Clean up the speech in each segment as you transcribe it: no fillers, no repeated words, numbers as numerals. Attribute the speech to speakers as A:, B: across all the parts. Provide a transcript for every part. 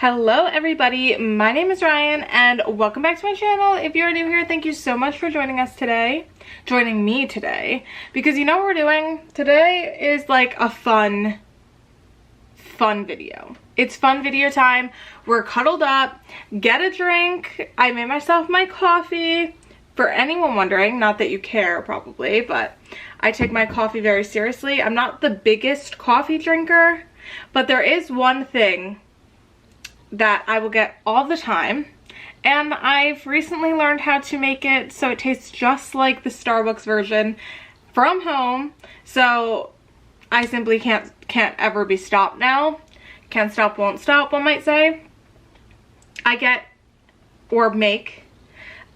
A: Hello everybody, my name is Ryan and welcome back to my channel. If you're new here, thank you so much for joining me today, because you know what we're doing? Today is like a fun video. It's fun video time. We're cuddled up, get a drink. I made myself my coffee. For anyone wondering, not that you care probably, but I take my coffee very seriously. I'm not the biggest coffee drinker, but there is one thing that I will get all the time, and I've recently learned how to make it so it tastes just like the Starbucks version from home. So I simply can't ever be stopped now. Can't stop, won't stop, one might say. I get or make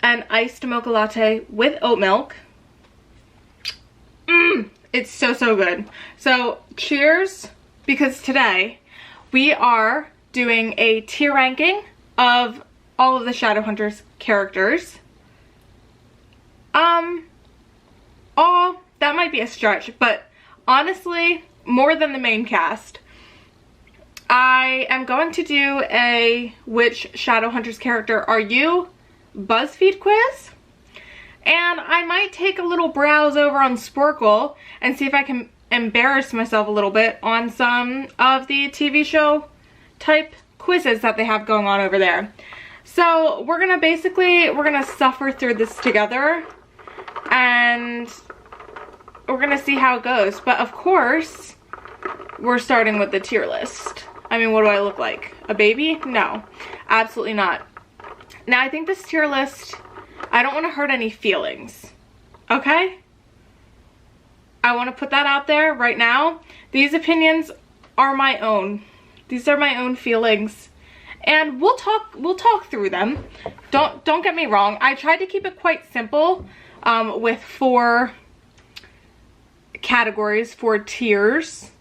A: an iced mocha latte with oat milk. It's so good. So cheers, because today we are doing a tier ranking of all of the Shadowhunters characters. That might be a stretch, but honestly, more than the main cast. I am going to do a which Shadowhunters character are you BuzzFeed quiz, and I might take a little browse over on Sporkle and see if I can embarrass myself a little bit on some of the TV show type quizzes that they have going on over there. So we're gonna suffer through this together and we're gonna see how it goes. But of course, we're starting with the tier list. I mean, what do I look like? A baby? No, absolutely not. Now I think this tier list, I don't want to hurt any feelings, okay? I want to put that out there right now. These opinions are my own. These are my own feelings, and we'll talk through them. Don't get me wrong. I tried to keep it quite simple with 4 categories, 4 tiers,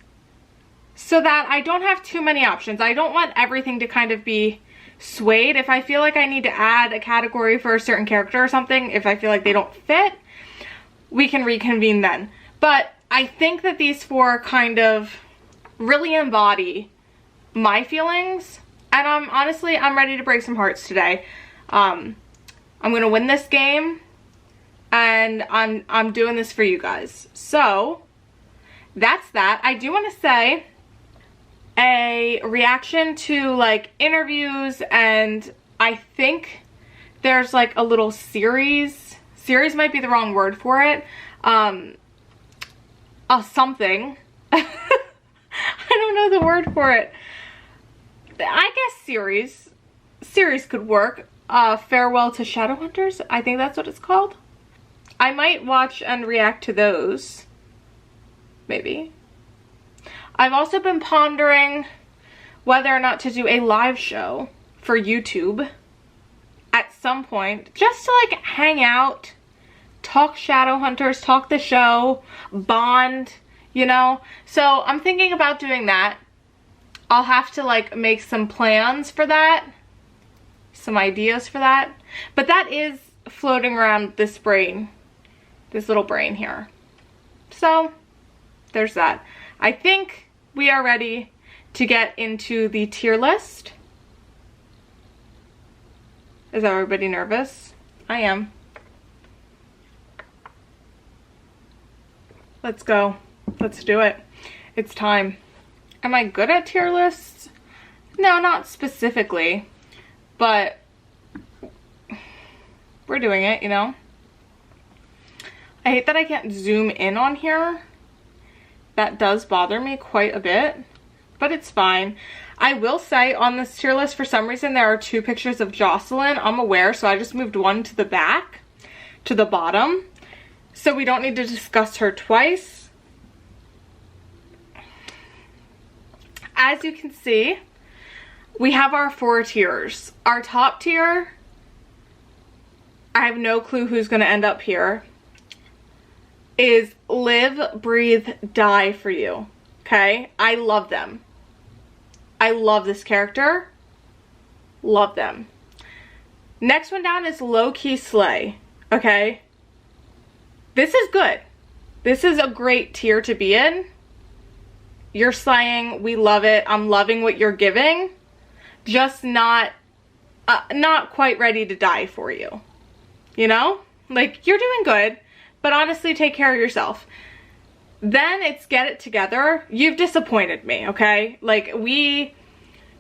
A: so that I don't have too many options. I don't want everything to kind of be swayed. If I feel like I need to add a category for a certain character or something, if I feel like they don't fit, we can reconvene then. But I think that these 4 kind of really embody my feelings, and honestly, I'm ready to break some hearts today. I'm gonna win this game, and I'm doing this for you guys. So that's that. I do want to say a reaction to like interviews, and I think there's like a little series might be the wrong word for it, something I don't know the word for it. I guess series could work. Farewell to Shadowhunters, I think that's what it's called. I might watch and react to those, maybe. I've also been pondering whether or not to do a live show for YouTube at some point, just to like hang out, talk Shadowhunters, talk the show, bond, you know? So I'm thinking about doing that. I'll have to like make some plans for that, some ideas for that, but that is floating around this brain, this little brain here. So there's that. I think we are ready to get into the tier list. Is everybody nervous? I am. Let's go. Let's do it. It's time. Am I good at tier lists? No, not specifically, but we're doing it, you know? I hate that I can't zoom in on here. That does bother me quite a bit, but it's fine. I will say on this tier list, for some reason, there are 2 pictures of Jocelyn. I'm aware, so I just moved one to the back, to the bottom, so we don't need to discuss her twice. As you can see, we have our 4 tiers. Our top tier, I have no clue who's going to end up here, is live, breathe, die for you. Okay? I love them. I love this character. Love them. Next one down is low-key slay. Okay? This is good. This is a great tier to be in. You're slaying. We love it. I'm loving what you're giving. just not quite ready to die for you. You know? Like, you're doing good, but honestly, take care of yourself. Then it's get it together. You've disappointed me, okay? Like,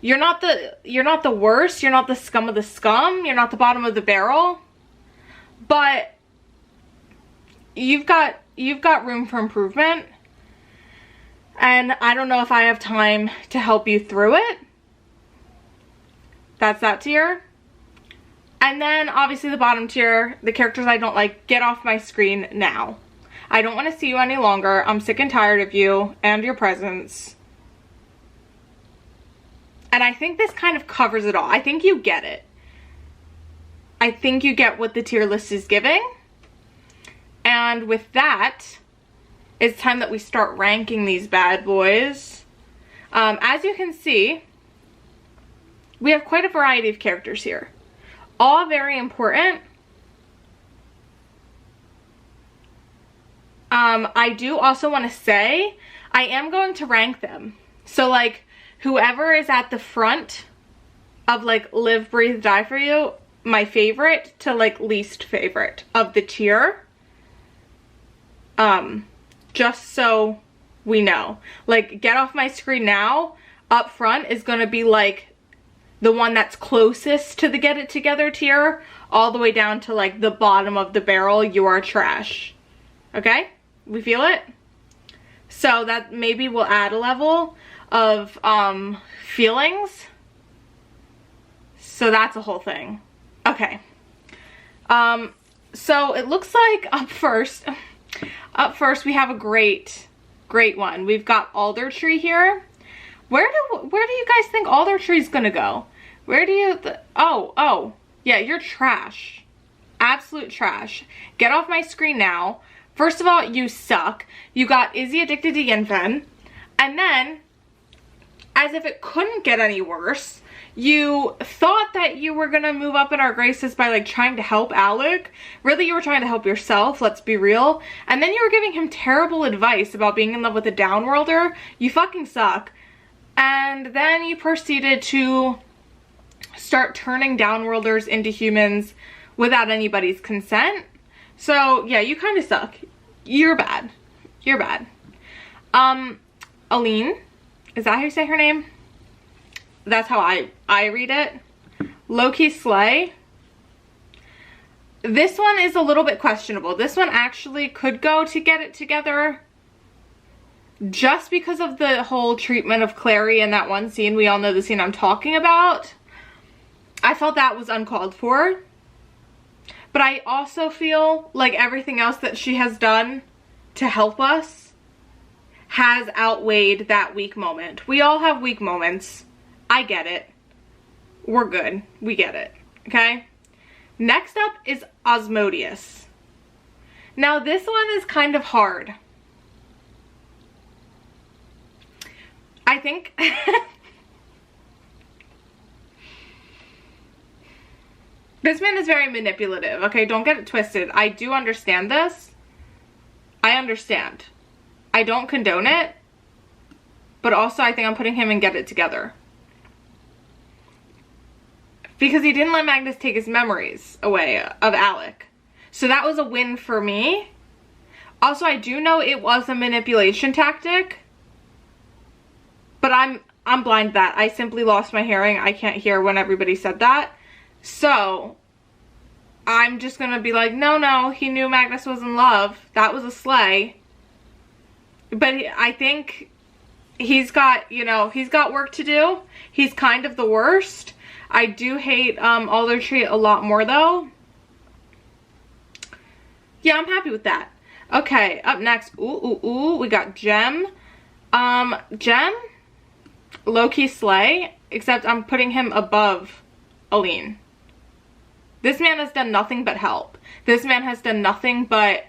A: you're not the worst, you're not the scum of the scum, you're not the bottom of the barrel, but you've got room for improvement, and I don't know if I have time to help you through it. That's that tier. And then obviously the bottom tier, the characters I don't like, get off my screen now. I don't want to see you any longer. I'm sick and tired of you and your presence. And I think this kind of covers it all. I think you get it. I think you get what the tier list is giving. And with that, it's time that we start ranking these bad boys. As you can see, we have quite a variety of characters here. All very important. I do also want to say, I am going to rank them. So like, whoever is at the front of like live, breathe, die for you, my favorite to like least favorite of the tier. Just so we know. Like, get off my screen now, up front is gonna be like the one that's closest to the get it together tier, all the way down to like the bottom of the barrel, you are trash. Okay? We feel it? So that maybe will add a level of feelings. So that's a whole thing. Okay. So it looks like up first we have a great one. We've got Alder Tree here. Where do you guys think Alder Tree's gonna go? Where do you, oh, yeah, you're trash. Absolute trash. Get off my screen now. First of all, you suck. You got Izzy addicted to Yinfen. And then, as if it couldn't get any worse, you thought that you were gonna move up in our graces by like trying to help Alec. Really, you were trying to help yourself, let's be real. And then you were giving him terrible advice about being in love with a downworlder. You fucking suck. And then you proceeded to start turning downworlders into humans without anybody's consent. So yeah, you kind of suck. You're bad. You're bad. Aline, is that how you say her name? That's how I read it. Low-key slay. This one is a little bit questionable. This one actually could go to get it together just because of the whole treatment of Clary in that one scene. We all know the scene I'm talking about. I felt that was uncalled for. But I also feel like everything else that she has done to help us has outweighed that weak moment. We all have weak moments. I get it. We're good. We get it. Okay? Next up is Osmodius. Now this one is kind of hard. I think this man is very manipulative, okay? Don't get it twisted. I do understand this. I understand. I don't condone it. But also I think I'm putting him in get it together. Because he didn't let Magnus take his memories away of Alec. So that was a win for me. Also, I do know it was a manipulation tactic. But I'm blind to that. I simply lost my hearing. I can't hear when everybody said that. So, I'm just gonna be like, no, he knew Magnus was in love. That was a slay. But I think he's got, you know, he's got work to do. He's kind of the worst. I do hate Alder Tree a lot more though. Yeah, I'm happy with that. Okay, up next, we got Gem. Gem, low-key slay, except I'm putting him above Aline. This man has done nothing but help. This man has done nothing but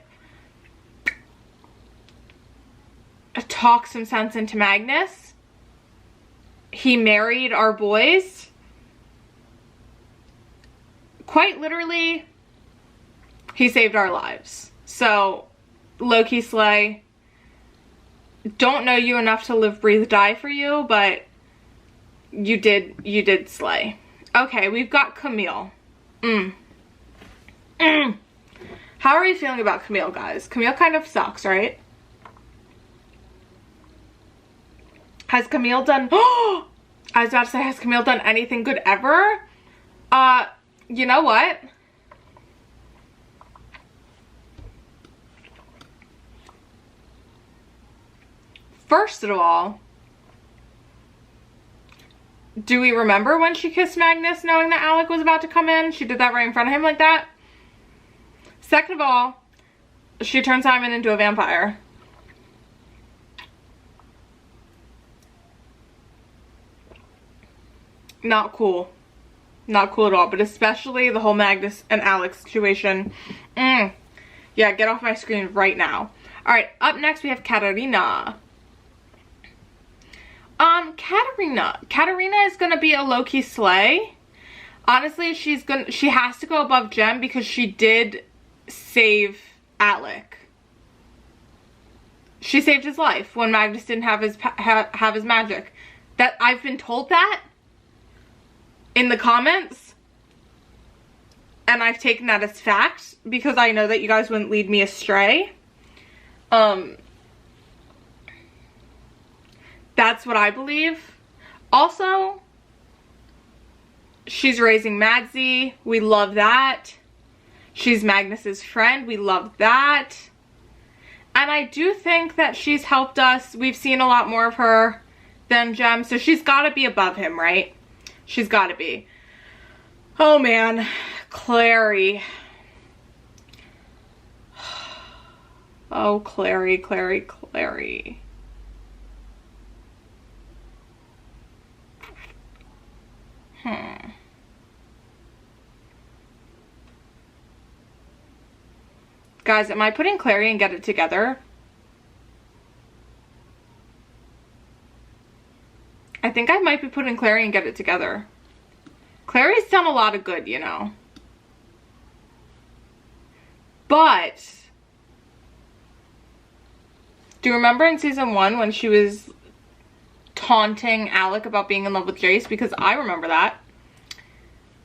A: talk some sense into Magnus. He married our boys. Quite literally, he saved our lives. So, low-key slay. Don't know you enough to live, breathe, die for you, but You did slay. Okay, we've got Camille. How are you feeling about Camille, guys? Camille kind of sucks, right? Has Camille done... I was about to say, has Camille done anything good ever? You know what? First of all, do we remember when she kissed Magnus knowing that Alec was about to come in? She did that right in front of him like that. Second of all, she turned Simon into a vampire. Not cool. Not cool at all, but especially the whole Magnus and Alex situation. Yeah, get off my screen right now. Alright, up next we have Katarina. Katarina is gonna be a low-key slay. Honestly, she has to go above Jem because she did save Alec. She saved his life when Magnus didn't have his magic. That I've been told that in the comments, and I've taken that as fact because I know that you guys wouldn't lead me astray. That's what I believe. Also, she's raising Madsy. We love that. She's Magnus's friend. We love that. And I do think that she's helped us. We've seen a lot more of her than Jem, so she's got to be above him, right? She's got to be. Oh, man. Clary. Oh, Clary. Guys, am I putting Clary and Get It Together? I think I might be putting Clary and Get It Together. Clary's done a lot of good, you know. But do you remember in season 1 when she was taunting Alec about being in love with Jace? Because I remember that.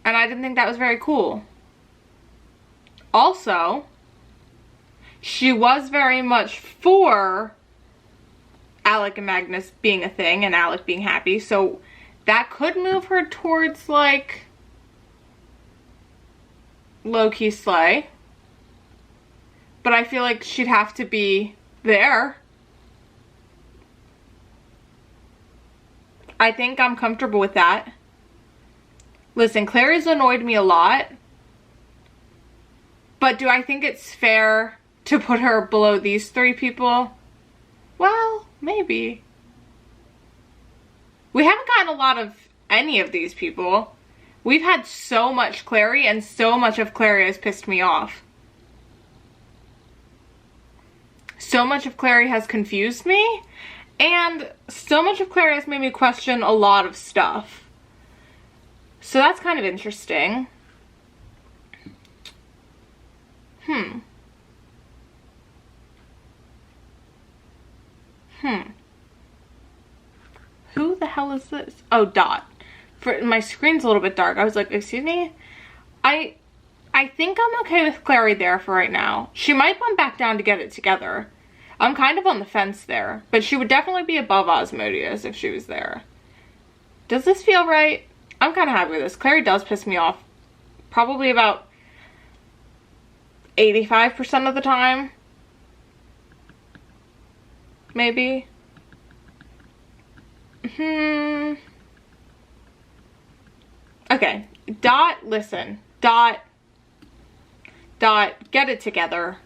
A: And I didn't think that was very cool. Also, she was very much for Alec and Magnus being a thing and Alec being happy. So that could move her towards, like, low-key slay. But I feel like she'd have to be there. I think I'm comfortable with that. Listen, Clary's annoyed me a lot. But do I think it's fair to put her below these 3 people? Well, maybe. We haven't gotten a lot of any of these people. We've had so much Clary, and so much of Clary has pissed me off. So much of Clary has confused me, and so much of Clary has made me question a lot of stuff. So that's kind of interesting. Who the hell is this? Oh, Dot. My screen's a little bit dark. I was like, excuse me? I think I'm okay with Clary there for right now. She might bump back down to Get It Together. I'm kind of on the fence there. But she would definitely be above Asmodeus if she was there. Does this feel right? I'm kind of happy with this. Clary does piss me off. Probably about 85% of the time. Maybe. Okay. Dot, listen. Dot, get it together.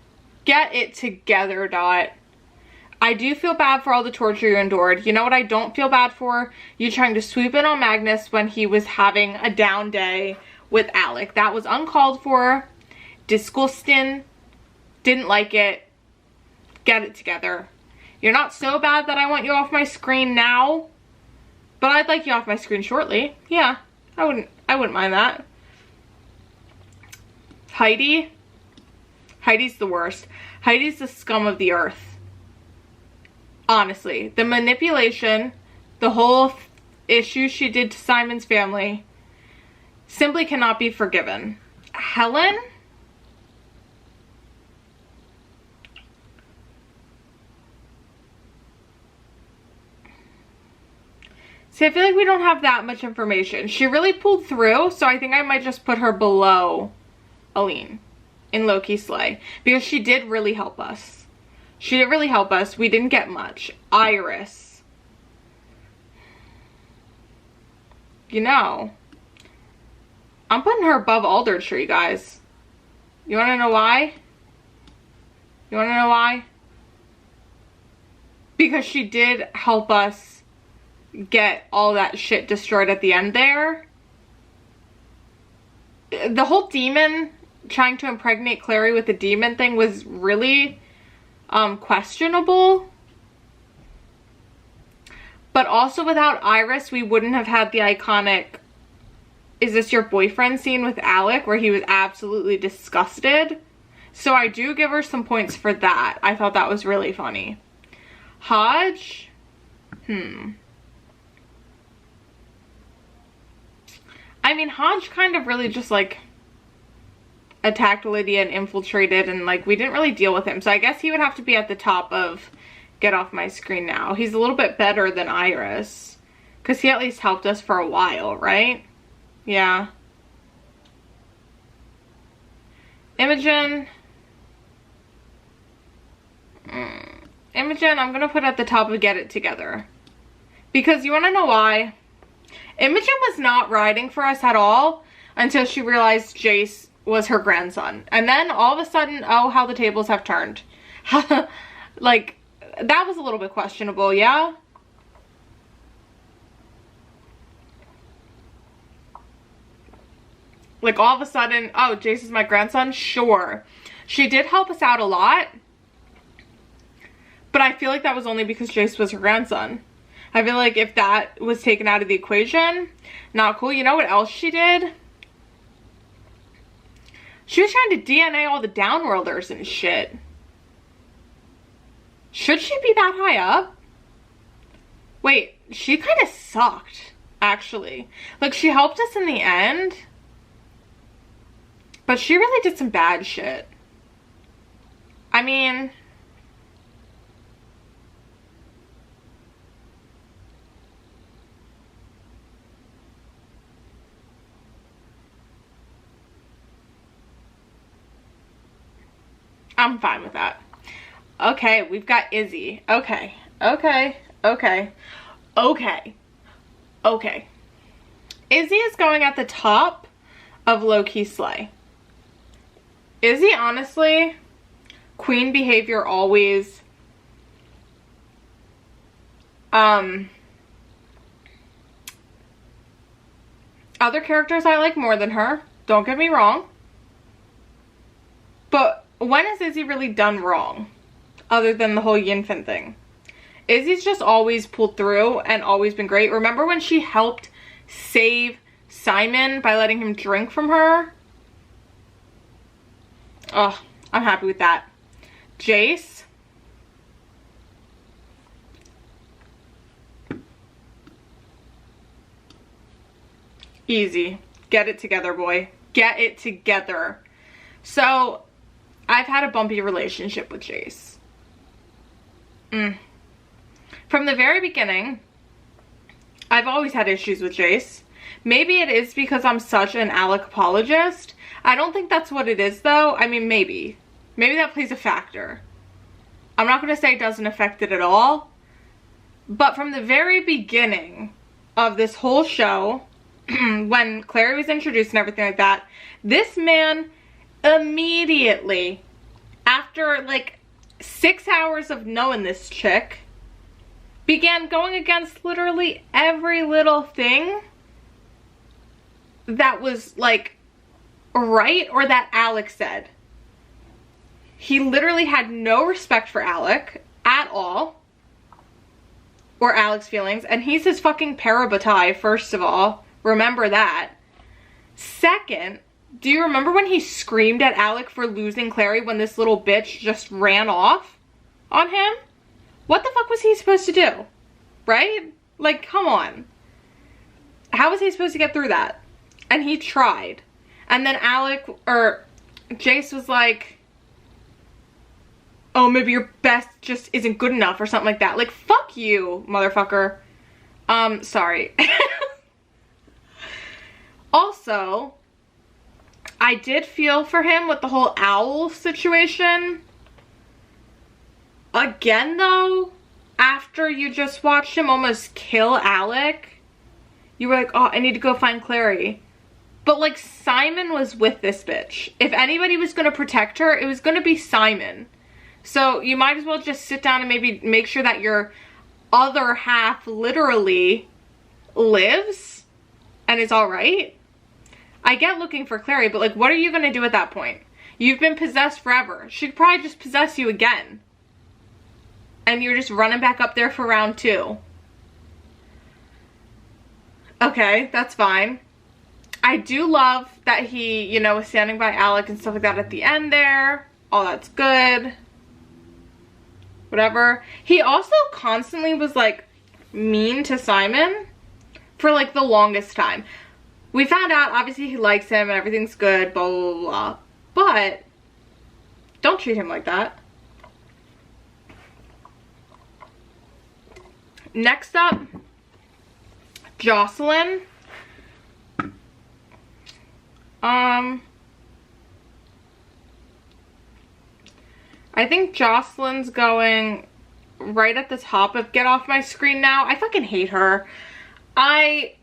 A: Get it together, Dot. I do feel bad for all the torture you endured. You know what I don't feel bad for? You trying to swoop in on Magnus when he was having a down day with Alec. That was uncalled for. Disgusting. Didn't like it. Get it together. You're not so bad that I want you off my screen now. But I'd like you off my screen shortly. Yeah, I wouldn't mind that. Heidi's the worst. Heidi's the scum of the earth. Honestly, the manipulation, the whole issues she did to Simon's family simply cannot be forgiven. Helen? See, I feel like we don't have that much information. She really pulled through, so I think I might just put her below Aline in low-key slay. Because she did really help us. She did really help us. We didn't get much. Iris. You know, I'm putting her above Aldertree, guys. You want to know why? You want to know why? Because she did help us get all that shit destroyed at the end there. The whole demon trying to impregnate Clary with the demon thing was really questionable. But also without Iris, we wouldn't have had the iconic "is this your boyfriend" scene with Alec, where he was absolutely disgusted. So I do give her some points for that. I thought that was really funny. Hodge? I mean, Hodge kind of really just, like, attacked Lydia and infiltrated, and, like, we didn't really deal with him. So I guess he would have to be at the top of get off my screen now. He's a little bit better than Iris, because he at least helped us for a while, right? Yeah. Imogen. Imogen, I'm going to put at the top of Get It Together. Because you want to know why? Imogen was not riding for us at all until she realized Jace was her grandson. And then all of a sudden, oh, how the tables have turned. Like, that was a little bit questionable, yeah? Like, all of a sudden, oh, Jace is my grandson? Sure. She did help us out a lot. But I feel like that was only because Jace was her grandson. I feel like if that was taken out of the equation, not cool. You know what else she did? She was trying to DNA all the downworlders and shit. Should she be that high up? Wait, she kind of sucked, actually. Like, she helped us in the end, but she really did some bad shit. I mean, I'm fine with that. Okay, we've got Izzy. Okay. Izzy is going at the top of low-key slay. Izzy, honestly, queen behavior always. Other characters I like more than her. Don't get me wrong. But when has Izzy really done wrong? Other than the whole Yinfen thing. Izzy's just always pulled through and always been great. Remember when she helped save Simon by letting him drink from her? Oh, I'm happy with that. Jace. Easy. Get it together, boy. Get it together. So, I've had a bumpy relationship with Jace. From the very beginning, I've always had issues with Jace. Maybe it is because I'm such an Alec apologist. I don't think that's what it is, though. I mean, maybe. Maybe that plays a factor. I'm not going to say it doesn't affect it at all. But from the very beginning of this whole show, when Clary was introduced and everything like that, this man immediately, after like 6 hours of knowing this chick, began going against literally every little thing that was like right or that Alec said. He literally had no respect for Alec at all, or Alec's feelings, and he's his fucking parabatai, first of all. Remember that. Second, do you remember when he screamed at Alec for losing Clary when this little bitch just ran off on him? What the fuck was he supposed to do? Right? Like, come on. How was he supposed to get through that? And he tried. And then Jace was like, oh, maybe your best just isn't good enough or something like that. Like, fuck you, motherfucker. Sorry. Also, I did feel for him with the whole owl situation. Again, though, after you just watched him almost kill Alec, you were like, oh, I need to go find Clary. But, like, Simon was with this bitch. If anybody was going to protect her, it was going to be Simon. So, you might as well just sit down and maybe make sure that your other half literally lives and is alright. I get looking for Clary, but, like, what are you going to do at that point? You've been possessed forever. She'd probably just possess you again. And you're just running back up there for round 2. Okay, that's fine. I do love that he, you know, was standing by Alec and stuff like that at the end there. All that's good. Whatever. He also constantly was, like, mean to Simon for, like, the longest time. We found out, obviously, he likes him and everything's good, blah, blah, blah, blah. But don't treat him like that. Next up, Jocelyn. I think Jocelyn's going right at the top of Get Off My Screen now. I fucking hate her. I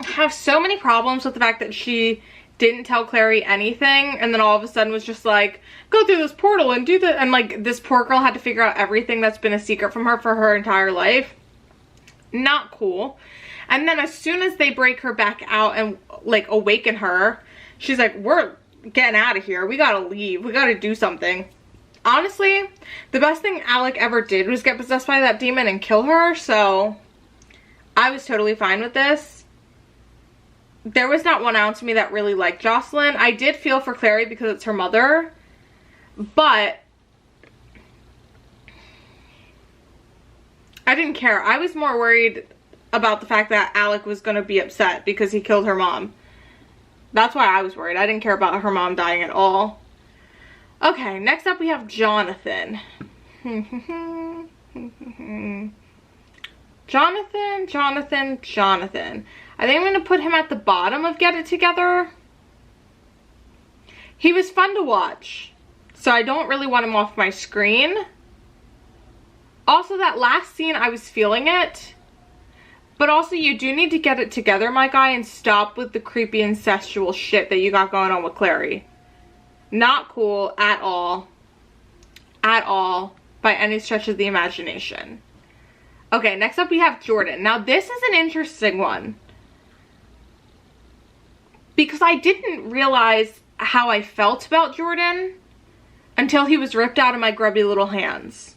A: have so many problems with the fact that she didn't tell Clary anything and then all of a sudden was just like, go through this portal and do that. And like, this poor girl had to figure out everything that's been a secret from her for her entire life. Not cool. And then as soon as they break her back out and like awaken her, she's like, we're getting out of here. We gotta leave. We gotta do something. Honestly, the best thing Alec ever did was get possessed by that demon and kill her, so I was totally fine with this. There was not 1 ounce of me that really liked Jocelyn. I did feel for Clary because it's her mother, but I didn't care. I was more worried about the fact that Alec was going to be upset because he killed her mom. That's why I was worried. I didn't care about her mom dying at all. Okay, next up we have Jonathan. Jonathan. I think I'm going to put him at the bottom of Get It Together. He was fun to watch, so I don't really want him off my screen. Also, that last scene, I was feeling it. But also, you do need to get it together, my guy, and stop with the creepy incestual shit that you got going on with Clary. Not cool at all. At all. By any stretch of the imagination. Okay, next up we have Jordan. Now, this is an interesting one. Because I didn't realize how I felt about Jordan until he was ripped out of my grubby little hands.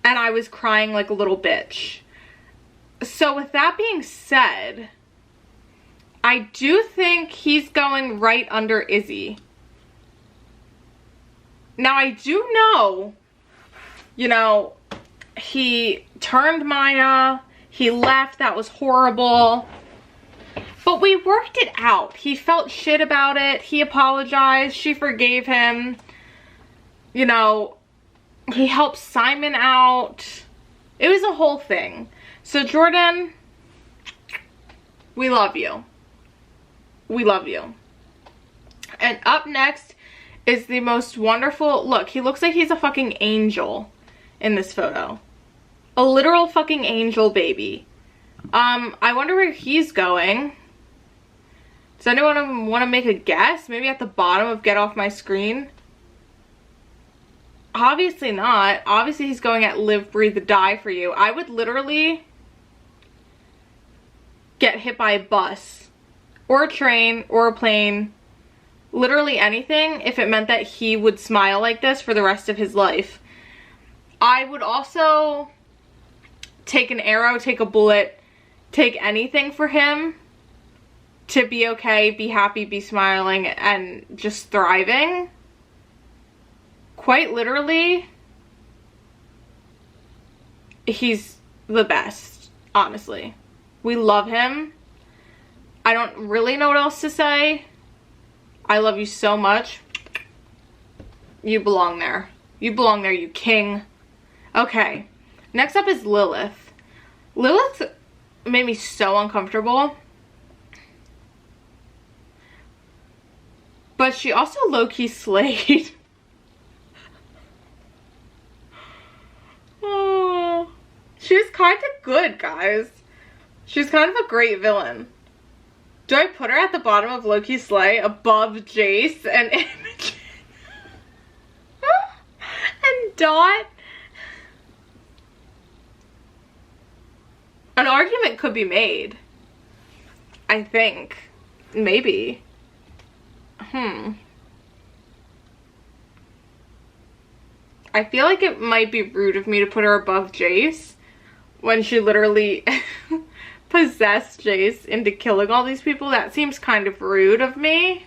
A: And I was crying like a little bitch. So with that being said, I do think he's going right under Izzy. Now I do know, you know, he turned Maya, he left, that was horrible. But we worked it out. He felt shit about it, he apologized, she forgave him. You know, he helped Simon out. It was a whole thing. So Jordan, we love you. We love you. And up next is the most wonderful, look, he looks like he's a fucking angel in this photo. A literal fucking angel baby. I wonder where he's going. Does anyone want to make a guess? Maybe at the bottom of Get Off My Screen? Obviously not. Obviously he's going at Live, Breathe, Die for You. I would literally get hit by a bus or a train or a plane, literally anything, if it meant that he would smile like this for the rest of his life. I would also take an arrow, take a bullet, take anything for him to be okay, be happy, be smiling, and just thriving. Quite literally, he's the best, honestly. We love him. I don't really know what else to say. I love you so much. You belong there. You belong there, you king. Okay, next up is Lilith. Lilith made me so uncomfortable. But she also low-key slayed. Oh, she's kind of good, guys. She's kind of a great villain. Do I put her at the bottom of Loki Slay above Jace and Imogen? And Dot? An argument could be made. I think. Maybe. I feel like it might be rude of me to put her above Jace when she literally possessed Jace into killing all these people. That seems kind of rude of me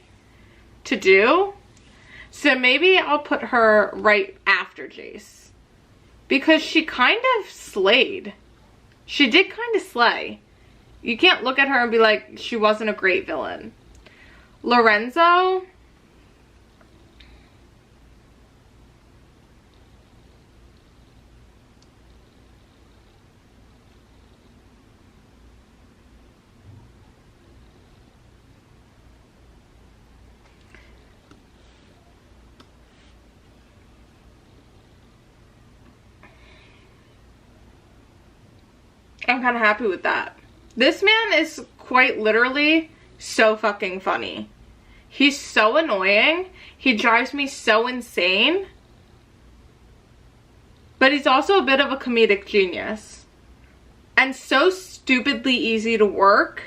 A: to do. So maybe I'll put her right after Jace. Because she kind of slayed. She did kind of slay. You can't look at her and be like, she wasn't a great villain. Lorenzo. I'm kind of happy with that. This man is quite literally so fucking funny. He's so annoying. He drives me so insane. But he's also a bit of a comedic genius. And so stupidly easy to work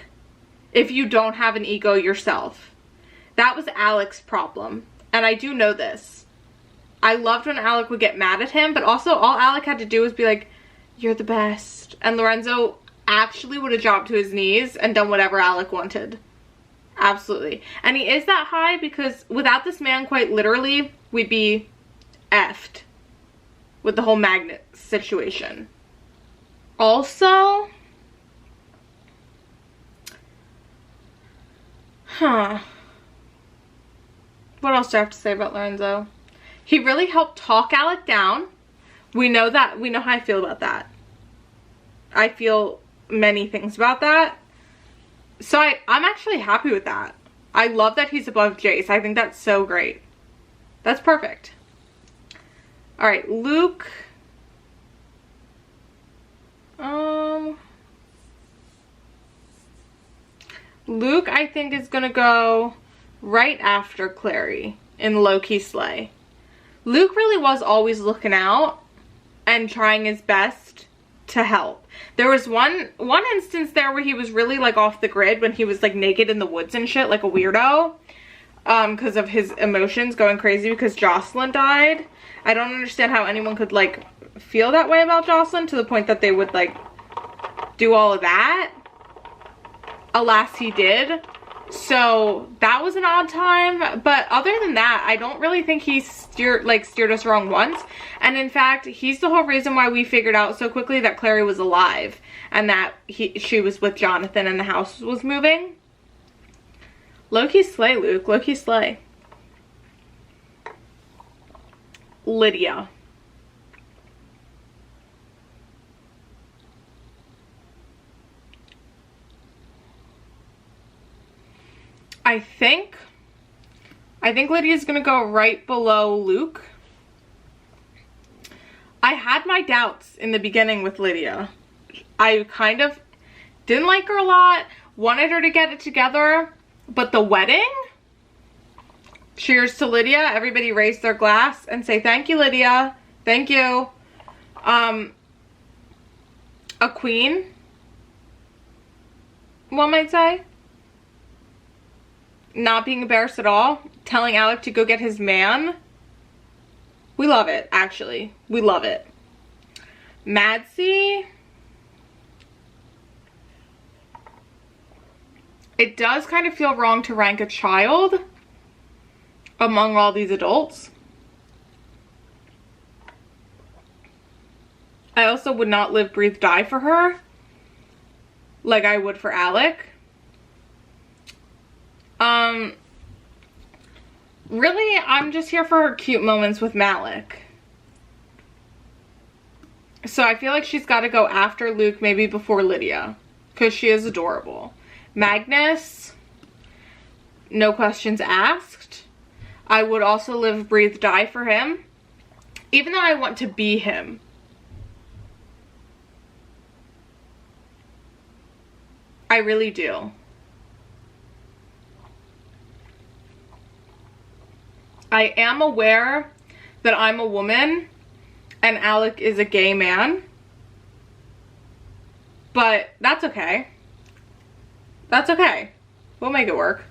A: if you don't have an ego yourself. That was Alec's problem. And I do know this. I loved when Alec would get mad at him, but also all Alec had to do was be like, you're the best. And Lorenzo actually would have dropped to his knees and done whatever Alec wanted. Absolutely. And he is that high because without this man, quite literally, we'd be effed with the whole magnet situation. Also, what else do I have to say about Lorenzo? He really helped talk Alec down. We know that. We know how I feel about that. I feel many things about that. So I'm actually happy with that. I love that he's above Jace. I think that's so great. That's perfect. Alright, Luke. Luke, I think, is gonna go right after Clary in low-key slay. Luke really was always looking out and trying his best to help. There was one instance there where he was really like off the grid when he was like naked in the woods and shit like a weirdo because of his emotions going crazy because Jocelyn died. I don't understand how anyone could like feel that way about Jocelyn to the point that they would like do all of that. Alas, he did. So that was an odd time, but other than that, I don't really think he steered us wrong once. And in fact, he's the whole reason why we figured out so quickly that Clary was alive and that she was with Jonathan and the house was moving. Low-key slay, Luke. Low-key slay. Lydia. I think Lydia's gonna go right below Luke. I had my doubts in the beginning with Lydia. I kind of didn't like her a lot, wanted her to get it together, but the wedding? Cheers to Lydia. Everybody raise their glass and say thank you, Lydia. Thank you. A queen, one might say. Not being embarrassed at all. Telling Alec to go get his man. We love it, actually. We love it. Madsy. It does kind of feel wrong to rank a child among all these adults. I also would not live, breathe, die for her like I would for Alec. Really, I'm just here for her cute moments with Malik. So I feel like she's got to go after Luke, maybe before Lydia, because she is adorable. Magnus, no questions asked. I would also live, breathe, die for him, even though I want to be him. I really do. I am aware that I'm a woman and Alec is a gay man, but that's okay. That's okay. We'll make it work.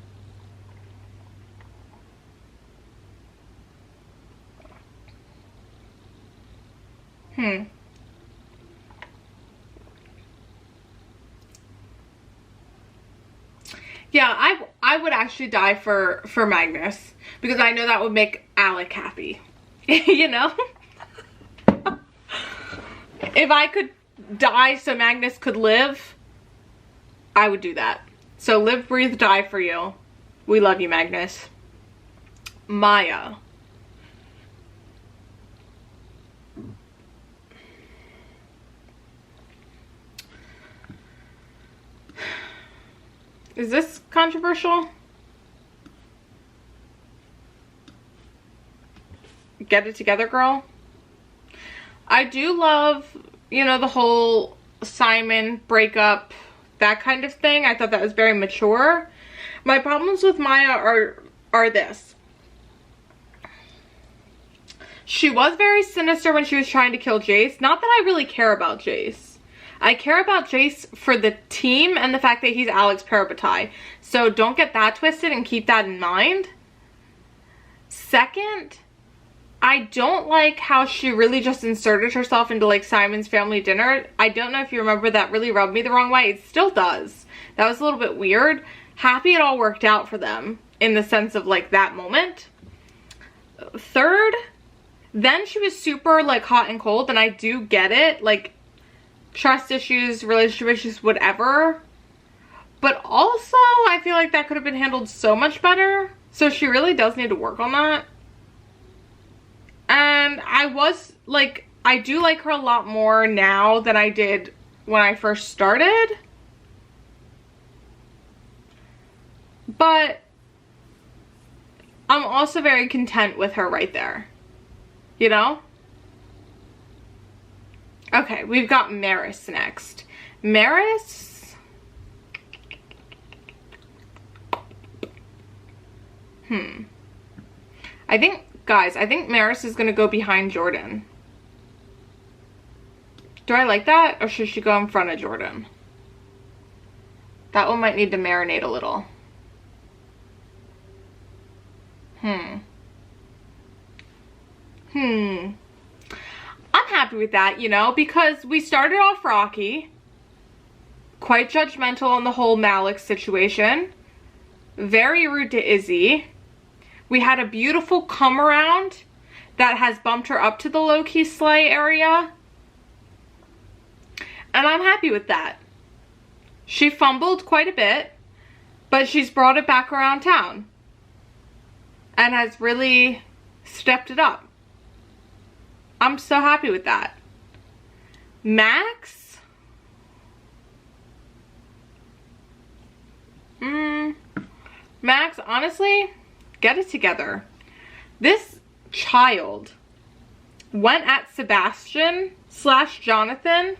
A: Yeah, I would actually die for Magnus, because I know that would make Alec happy. You know? If I could die so Magnus could live, I would do that. So live, breathe, die for you. We love you, Magnus. Maya. Is this controversial? Get it together, girl. I do love, you know, the whole Simon breakup, that kind of thing. I thought that was very mature. My problems with Maya are this. She was very sinister when she was trying to kill Jace. Not that I really care about Jace. I care about Jace for the team and the fact that he's Alex Parabatai. So don't get that twisted and keep that in mind. Second, I don't like how she really just inserted herself into like Simon's family dinner. I don't know if you remember, that really rubbed me the wrong way. It still does. That was a little bit weird. Happy it all worked out for them in the sense of like that moment. Third, then she was super like hot and cold, and I do get it. Like, trust issues, relationship issues, whatever. But also, I feel like that could have been handled so much better. So she really does need to work on that. And I do like her a lot more now than I did when I first started. But I'm also very content with her right there. You know? Okay, we've got Maris next. Maris? I think Maris is gonna go behind Jordan. Do I like that, or should she go in front of Jordan? That one might need to marinate a little. I'm happy with that, you know, because we started off rocky, quite judgmental on the whole Malik situation, very rude to Izzy. We had a beautiful come around that has bumped her up to the low-key slay area, and I'm happy with that. She fumbled quite a bit, but she's brought it back around town and has really stepped it up. I'm so happy with that. Max? Max, honestly, get it together. This child went at Sebastian / Jonathan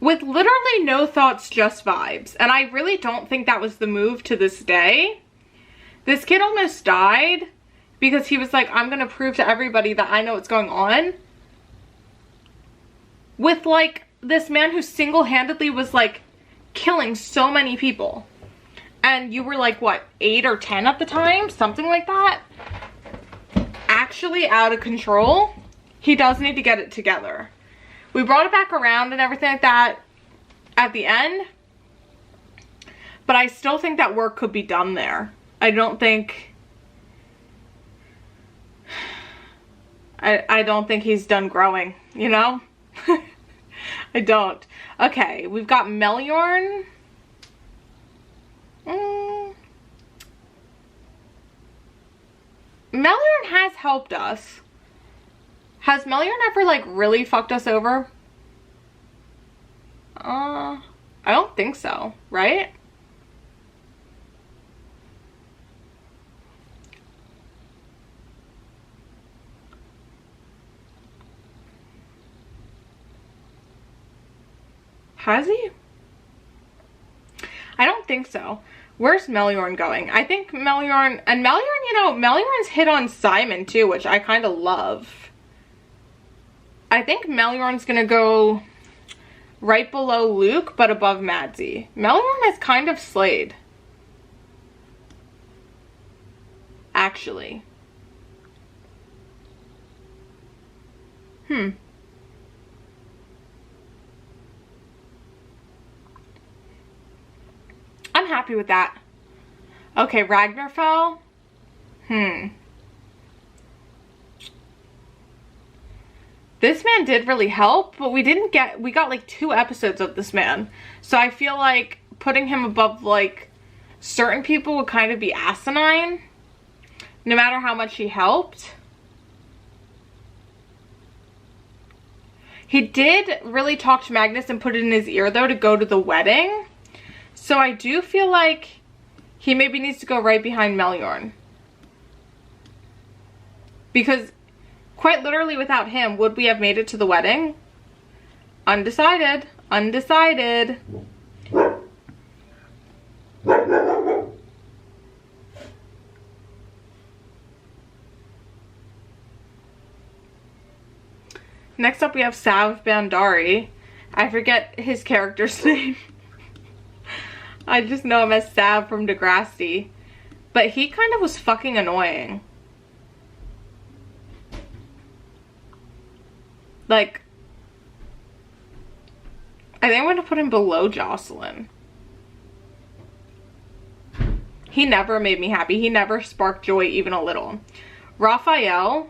A: with literally no thoughts, just vibes. And I really don't think that was the move to this day. This kid almost died because he was like, I'm gonna prove to everybody that I know what's going on. With like this man who single-handedly was like killing so many people. And you were like, what, 8 or 10 at the time? Something like that. Actually out of control. He does need to get it together. We brought it back around and everything like that at the end. But I still think that work could be done there. I don't think I don't think he's done growing, you know? I don't. Okay, we've got Melyorn. Melyorn has helped us. Has Melyorn ever, like, really fucked us over? I don't think so, right? Has he? I don't think so. Where's Melyorn going? I think Melyorn, and Melyorn, you know, Melyorn's hit on Simon too, which I kind of love. I think Melyorn's gonna go right below Luke, but above Madsy. Melyorn has kind of slayed. Actually. I'm happy with that. Okay, Ragnarfell. This man did really help, but we got like 2 episodes of this man. So I feel like putting him above like certain people would kind of be asinine, no matter how much he helped. He did really talk to Magnus and put it in his ear though to go to the wedding. So I do feel like he maybe needs to go right behind Melyorn. Because quite literally without him, would we have made it to the wedding? Undecided. Undecided. Next up we have Sav Bandari. I forget his character's name. I just know him as Sav from Degrassi. But he kind of was fucking annoying. Like, I think I'm going to put him below Jocelyn. He never made me happy. He never sparked joy even a little. Raphael.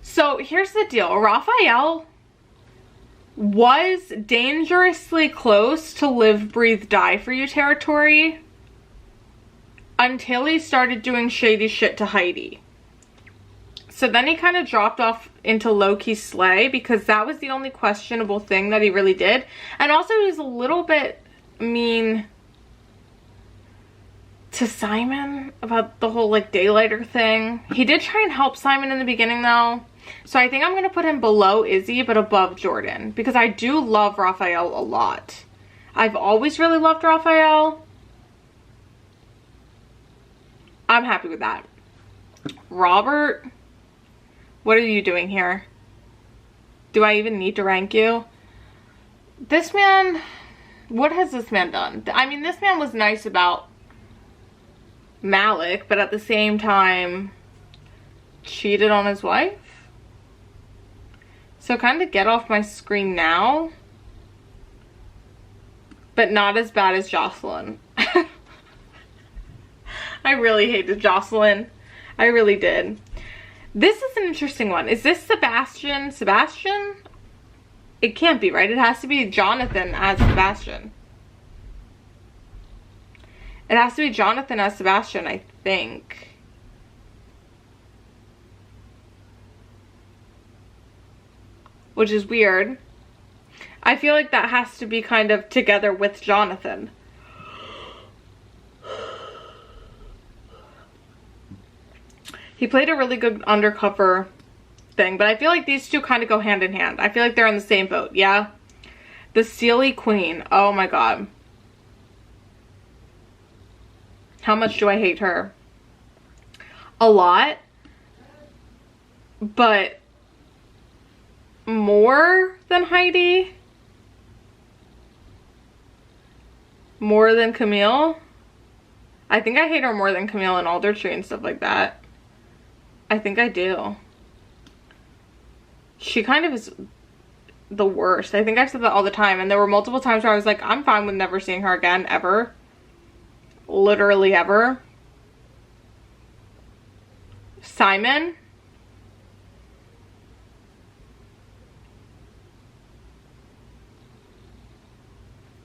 A: So here's the deal. Raphael was dangerously close to live, breathe, die for you territory until he started doing shady shit to Heidi. So then he kind of dropped off into low-key slay because that was the only questionable thing that he really did. And also he was a little bit mean to Simon about the whole like daylighter thing. He did try and help Simon in the beginning though. So I think I'm going to put him below Izzy but above Jordan because I do love Raphael a lot. I've always really loved Raphael. I'm happy with that. Robert, what are you doing here? Do I even need to rank you? This man, what has this man done? I mean, this man was nice about Malik, but at the same time cheated on his wife. So kind of get off my screen now, but not as bad as Jocelyn. I really hated Jocelyn. I really did. This is an interesting one. Is this Sebastian? Sebastian? It can't be, right? It has to be Jonathan as Sebastian. It has to be Jonathan as Sebastian, I think. Which is weird. I feel like that has to be kind of together with Jonathan. He played a really good undercover thing, but I feel like these two kind of go hand in hand. I feel like they're in the same boat, yeah? The Sealy Queen. Oh my god. How much do I hate her? A lot. But more than Heidi? More than Camille? I think I hate her more than Camille and Alder Tree and stuff like that. I think I do. She kind of is the worst. I think I've said that all the time, and there were multiple times where I was like, I'm fine with never seeing her again, ever. Literally ever. Simon.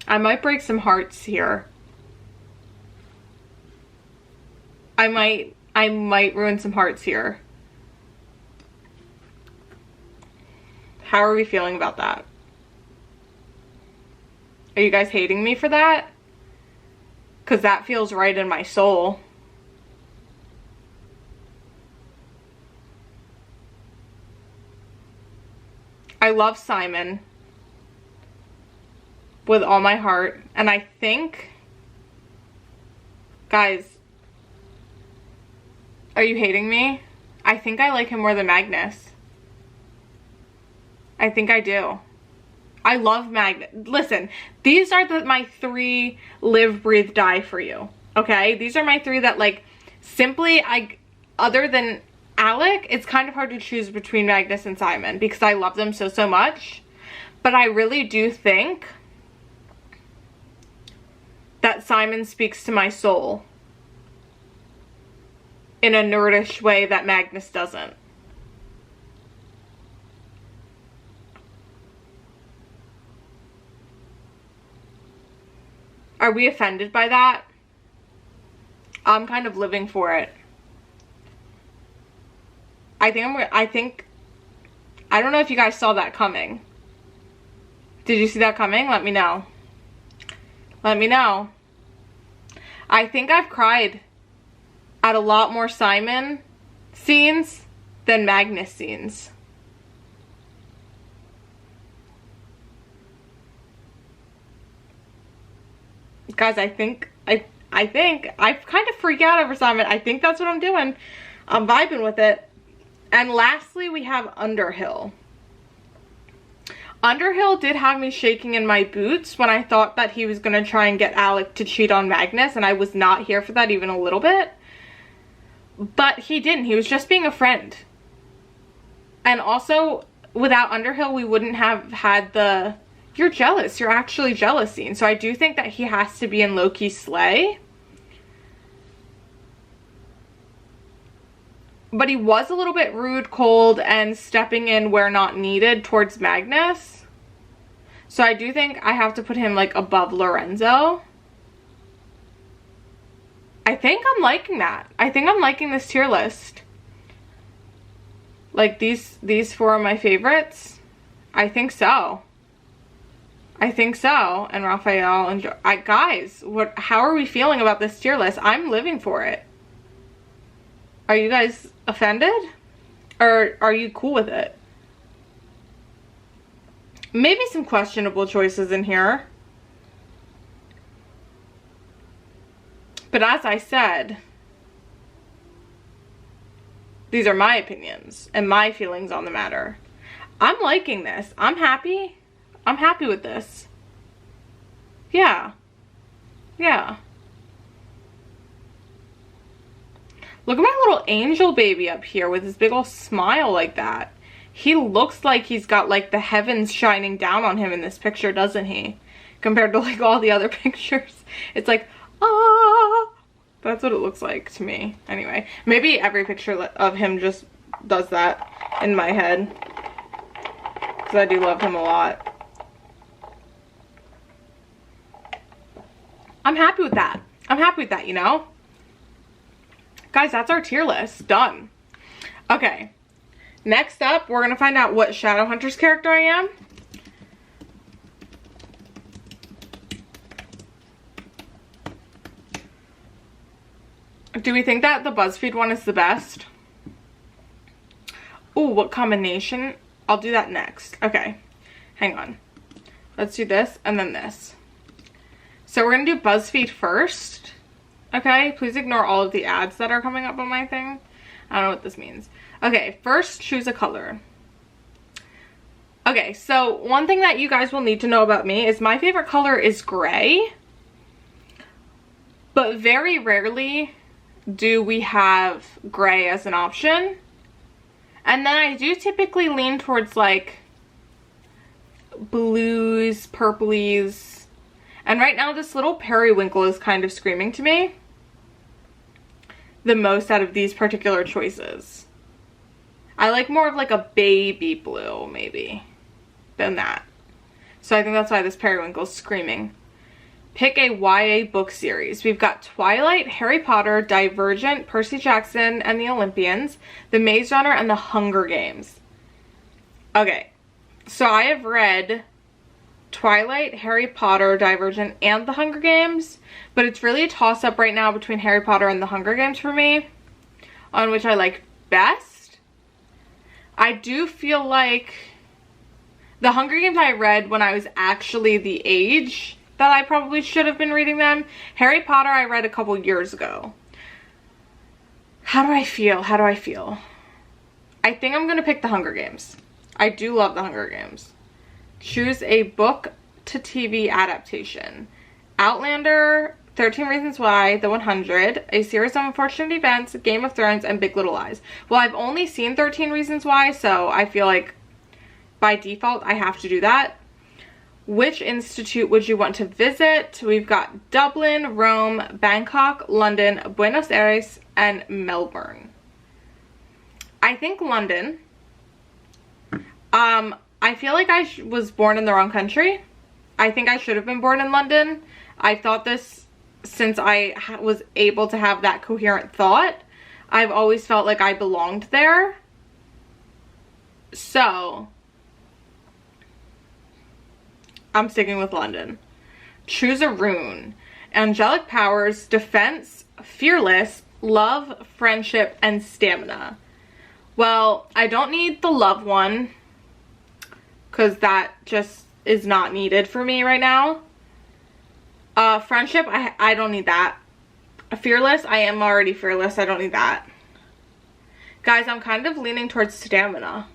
A: I might break some hearts here. I might ruin some hearts here. How are we feeling about that? Are you guys hating me for that? Because that feels right in my soul. I love Simon with all my heart. And I think, guys, are you hating me? I think I like him more than Magnus. I think I do. I love Magnus. Listen, these are my 3 live, breathe, die for you. Okay? These are my 3 that, like, simply, other than Alec, it's kind of hard to choose between Magnus and Simon because I love them so, so much. But I really do think that Simon speaks to my soul in a nerdish way that Magnus doesn't. Are we offended by that? I'm kind of living for it. I don't know if you guys saw that coming. Did you see that coming? Let me know. Let me know. I think I've cried at a lot more Simon scenes than Magnus scenes. Guys, I think I kind of freak out over Simon. I think that's what I'm doing. I'm vibing with it. And lastly, we have Underhill. Underhill did have me shaking in my boots when I thought that he was going to try and get Alec to cheat on Magnus, and I was not here for that even a little bit. But he didn't. He was just being a friend. And also, without Underhill, we wouldn't have had the "you're jealous, you're actually jealous" scene. So I do think that he has to be in low-key slay. But he was a little bit rude, cold, and stepping in where not needed towards Magnus. So I do think I have to put him, like, above Lorenzo. I think I'm liking that. I think I'm liking this tier list. Like, these 4 are my favorites. I think so. I think so. And Raphael and guys, how are we feeling about this tier list? I'm living for it. Are you guys offended? Or are you cool with it? Maybe some questionable choices in here. But as I said, these are my opinions and my feelings on the matter. I'm liking this. I'm happy. I'm happy with this. Yeah. Yeah. Look at my little angel baby up here with his big old smile like that. He looks like he's got, like, the heavens shining down on him in this picture, doesn't he? Compared to, like, all the other pictures. It's like, ah. That's what it looks like to me. Anyway, maybe every picture of him just does that in my head. Because I do love him a lot. I'm happy with that. I'm happy with that, you know? Guys, that's our tier list. Done. Okay. Next up, we're going to find out what Shadowhunters character I am. Do we think that the BuzzFeed one is the best? Ooh, what combination? I'll do that next. Okay. Hang on. Let's do this and then this. So we're going to do BuzzFeed first. Okay, please ignore all of the ads that are coming up on my thing. I don't know what this means. Okay, first choose a color. Okay, so one thing that you guys will need to know about me is my favorite color is gray. But very rarely do we have gray as an option. And then I do typically lean towards, like, blues, purplies. And right now this little periwinkle is kind of screaming to me the most out of these particular choices. I like more of, like, a baby blue, maybe, than that. So I think that's why this periwinkle is screaming. Pick a YA book series. We've got Twilight, Harry Potter, Divergent, Percy Jackson and the Olympians, The Maze Runner, and The Hunger Games. Okay, so I have read Twilight, Harry Potter, Divergent, and The Hunger Games, but it's really a toss-up right now between Harry Potter and The Hunger Games for me, on which I like best. I do feel like The Hunger Games I read when I was actually the age that I probably should have been reading them. Harry Potter I read a couple years ago. How do I feel? How do I feel? I think I'm gonna pick The Hunger Games. I do love The Hunger Games. Choose a book to TV adaptation. Outlander, 13 Reasons Why, The 100, A Series of Unfortunate Events, Game of Thrones, and Big Little Lies. Well, I've only seen 13 Reasons Why, so I feel like by default I have to do that. Which institute would you want to visit? We've got Dublin, Rome, Bangkok, London, Buenos Aires, and Melbourne. I think London. I feel like I was born in the wrong country. I think I should have been born in London. I thought this since I was able to have that coherent thought. I've always felt like I belonged there. So I'm sticking with London. Choose a rune. Angelic powers, defense, fearless, love, friendship, and stamina. Well, I don't need the love one because that just is not needed for me right now. Friendship, I don't need that. Fearless, I am already fearless. I don't need that. Guys, I'm kind of leaning towards stamina.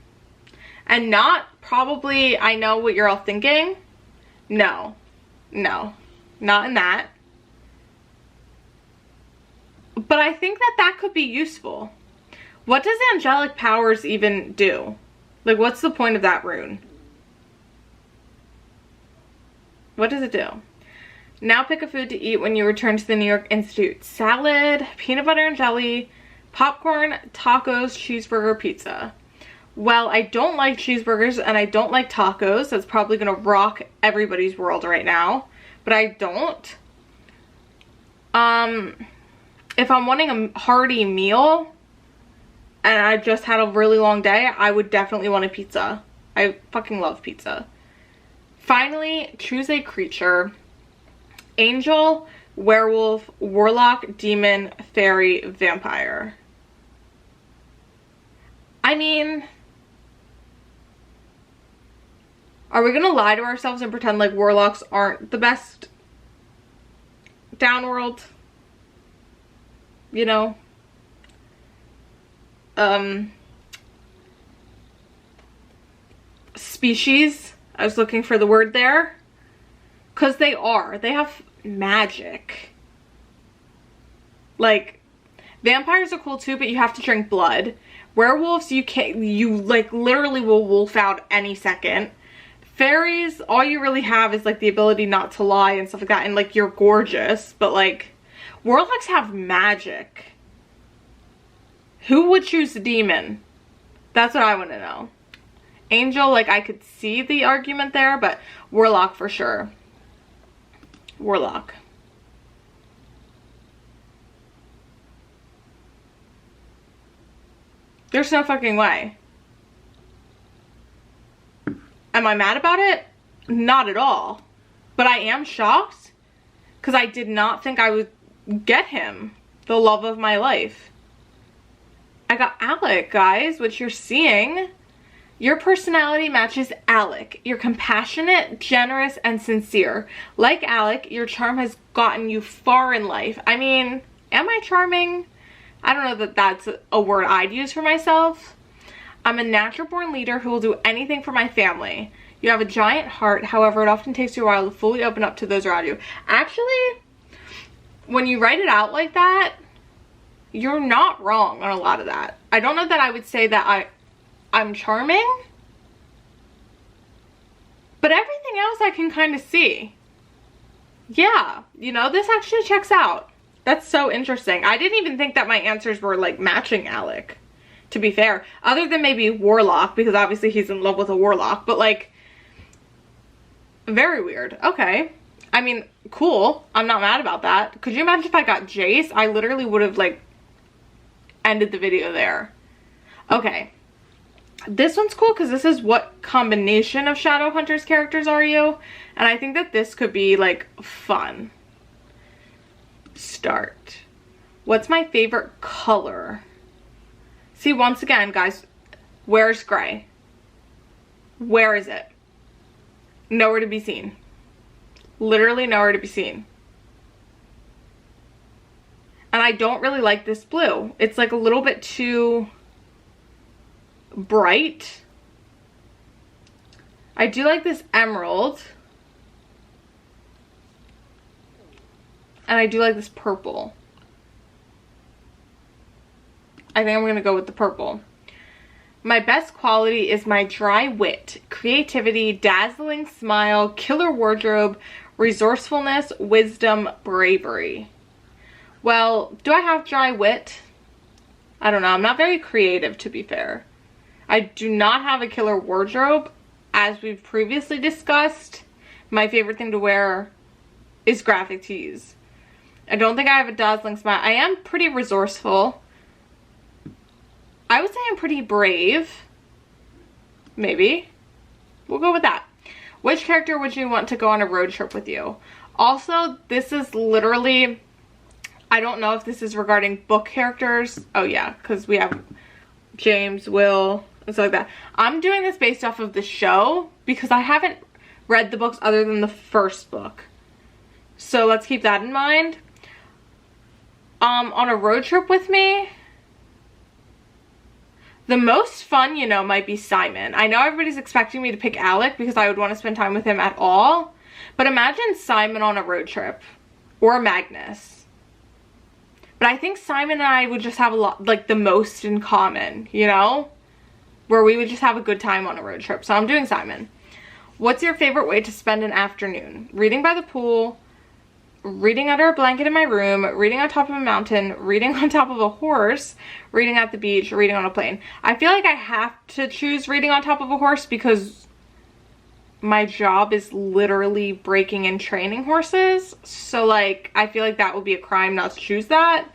A: And not probably, I know what you're all thinking. No, not in that. But I think that that could be useful. What does angelic powers even do? Like, what's the point of that rune? What does it do? Now pick a food to eat when you return to the New York Institute. Salad, peanut butter and jelly, popcorn, tacos, cheeseburger, pizza. Well, I don't like cheeseburgers and I don't like tacos. That's probably gonna rock everybody's world right now, but I don't. If I'm wanting a hearty meal and I just had a really long day, I would definitely want a pizza. I fucking love pizza. Finally, choose a creature. Angel, werewolf, warlock, demon, fairy, vampire. I mean, are we gonna lie to ourselves and pretend like warlocks aren't the best downworld? You know? Species. I was looking for the word there. Because they are. They have magic. Like, vampires are cool too, but you have to drink blood. Werewolves, you like literally will wolf out any second. Fairies, all you really have is like the ability not to lie and stuff like that, and like you're gorgeous, but like warlocks have magic. Who would choose the demon? That's what I want to know. Angel, like I could see the argument there, but warlock for sure. Warlock. There's no fucking way. Am I mad about it? Not at all. But I am shocked because I did not think I would get him. The love of my life. I got Alec, guys, which you're seeing. Your personality matches Alec. You're compassionate, generous, and sincere. Like Alec, your charm has gotten you far in life. I mean, am I charming? I don't know that that's a word I'd use for myself. I'm a natural born leader who will do anything for my family. You have a giant heart, however, it often takes you a while to fully open up to those around you. Actually, when you write it out like that, you're not wrong on a lot of that. I don't know that I would say that I'm charming, but everything else I can kind of see. Yeah, you know, this actually checks out. That's so interesting. I didn't even think that my answers were like matching Alec, to be fair. Other than maybe warlock, because obviously he's in love with a warlock, but like, very weird. Okay. I mean, cool. I'm not mad about that. Could you imagine if I got Jace? I literally would have like ended the video there. Okay. This one's cool because this is what combination of Shadowhunters characters are you? And I think that this could be like fun. Start. What's my favorite color? See, once again, guys, where's gray? Where is it? Nowhere to be seen. Literally nowhere to be seen. And I don't really like this blue. It's like a little bit too bright. I do like this emerald. And I do like this purple. I think I'm gonna go with the purple. My best quality is my dry wit, creativity, dazzling smile, killer wardrobe, resourcefulness, wisdom, bravery. Well, do I have dry wit? I don't know. I'm not very creative, to be fair. I do not have a killer wardrobe. As we've previously discussed, my favorite thing to wear is graphic tees. I don't think I have a dazzling smile. I am pretty resourceful. I would say I'm pretty brave. Maybe. We'll go with that. Which character would you want to go on a road trip with you? Also, this is literally, I don't know if this is regarding book characters. Oh yeah, because we have James, Will, and stuff like that. I'm doing this based off of the show because I haven't read the books other than the first book. So let's keep that in mind. On a road trip with me, the most fun, you know, might be Simon. I know everybody's expecting me to pick Alec because I would want to spend time with him at all. But imagine Simon on a road trip. Or Magnus. But I think Simon and I would just have a lot, like the most in common, you know? Where we would just have a good time on a road trip. So I'm doing Simon. What's your favorite way to spend an afternoon? Reading by the pool, reading under a blanket in my room, reading on top of a mountain, reading on top of a horse, reading at the beach, reading on a plane. I feel like I have to choose reading on top of a horse because my job is literally breaking and training horses. So like, I feel like that would be a crime not to choose that.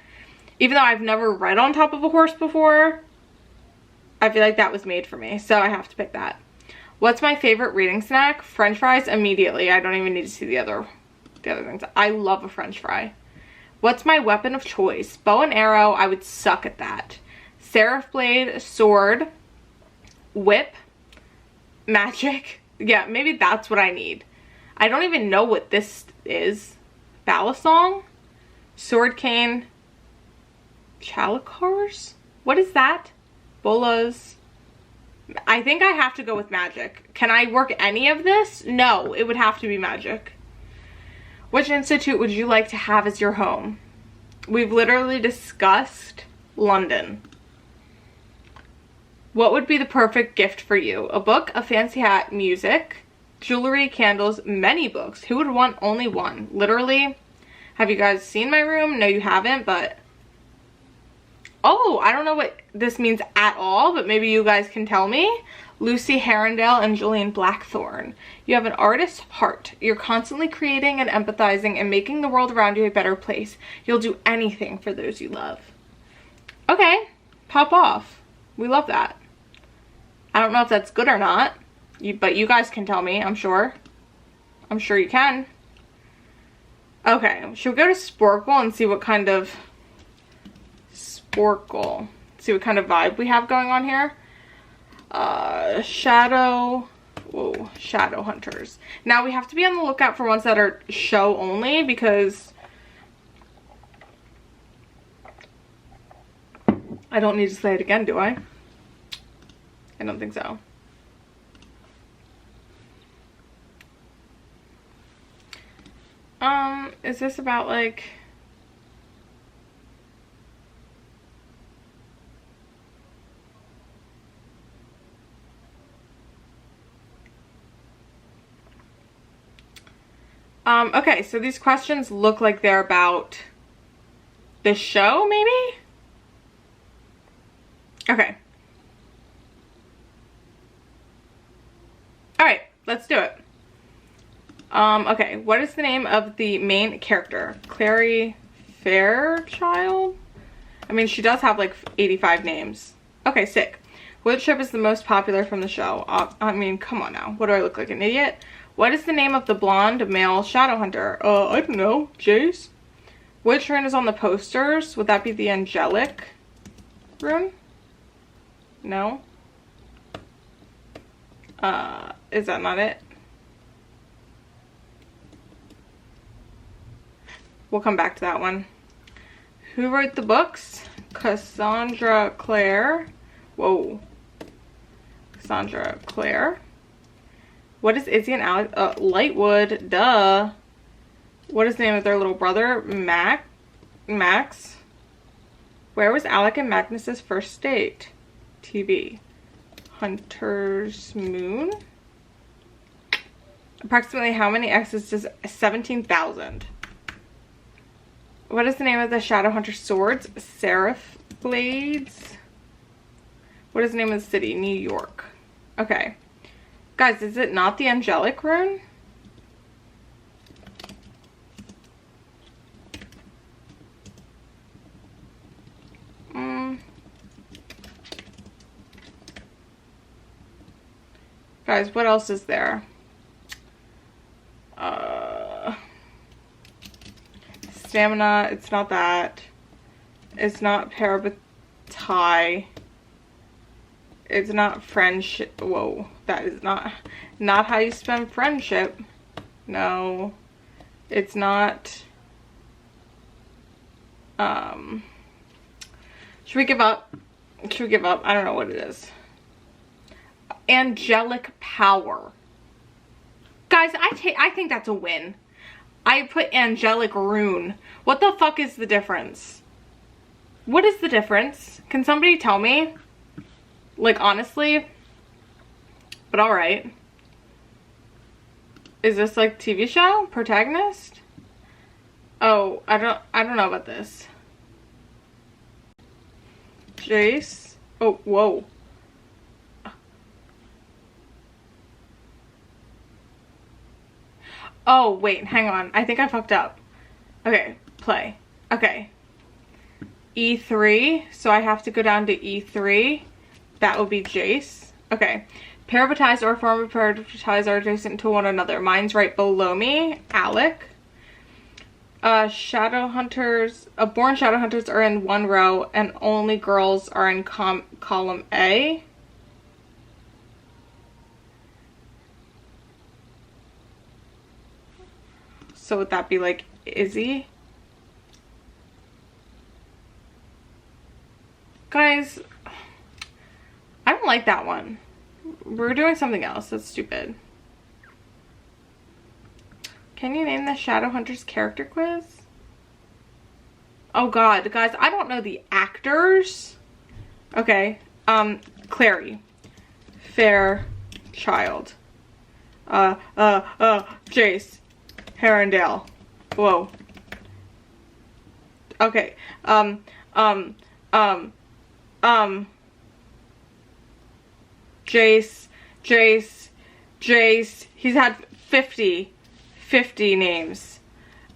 A: Even though I've never read on top of a horse before, I feel like that was made for me. So I have to pick that. What's my favorite reading snack? French fries immediately. I don't even need to see the other things. I love a French fry. What's my weapon of choice? Bow and arrow. I would suck at that. Seraph blade, sword, whip, magic. Yeah, maybe that's what I need. I don't even know what this is. Balisong, sword cane, chalicars. What is that? Bolas. I think I have to go with magic. Can I work any of this? No, it would have to be magic. Which institute would you like to have as your home? We've literally discussed London. What would be the perfect gift for you? A book, a fancy hat, music, jewelry, candles, many books. Who would want only one? Literally. Have you guys seen my room? No, you haven't, but... Oh, I don't know what this means at all, but maybe you guys can tell me. Lucy Herondale and Julian Blackthorne. You have an artist's heart. You're constantly creating and empathizing and making the world around you a better place. You'll do anything for those you love. Okay, pop off. We love that. I don't know if that's good or not, but you guys can tell me, I'm sure. I'm sure you can. Okay, should we go to Sporkle and see what kind of... Sporkle. See what kind of vibe we have going on here. Shadowhunters. Now we have to be on the lookout for ones that are show only because I don't need to say it again, do I? I don't think so. Is this about like... Okay, so these questions look like they're about the show, maybe? Okay. Alright, let's do it. Okay, what is the name of the main character? Clary Fairchild? I mean, she does have like 85 names. Okay, sick. Which ship is the most popular from the show? I mean, come on now. What do I look like, an idiot? What is the name of the blonde male Shadowhunter? I don't know. Jace? Which rune is on the posters? Would that be the angelic rune? No? Is that not it? We'll come back to that one. Who wrote the books? Cassandra Clare. Whoa. Cassandra Clare. What is Izzy and Alex? Lightwood. Duh. What is the name of their little brother? Max. Where was Alec and Magnus's first date? TV. Hunter's Moon. Approximately how many X's does 17,000? What is the name of the Shadowhunter swords? Seraph Blades. What is the name of the city? New York. Okay. Guys, is it not the angelic rune? Guys, what else is there? Stamina, it's not that. It's not parabatai. It's not friendship. Whoa, that is not how you spend friendship. No, it's not. Should we give up? Should we give up? I don't know what it is. Angelic power. Guys, I think that's a win. I put angelic rune. What the fuck is the difference? What is the difference? Can somebody tell me? Like, honestly? But alright. Is this like TV show? Protagonist? Oh, I don't know about this. Jace. Oh, whoa. Oh, wait, hang on. I think I fucked up. Okay, play. Okay. E3, so I have to go down to E3. That would be Jace. Okay. Parabatized or form of parabatized are adjacent to one another. Mine's right below me. Alec. Shadowhunters, born Shadowhunters are in one row and only girls are in column A. So would that be like Izzy? Guys, I don't like that one. We're doing something else. That's stupid. Can you name the Shadowhunters character quiz? Oh god, guys, I don't know the actors. Okay, Clary. Fairchild. Jace. Herondale. Whoa. Okay. Jace. He's had 50 names.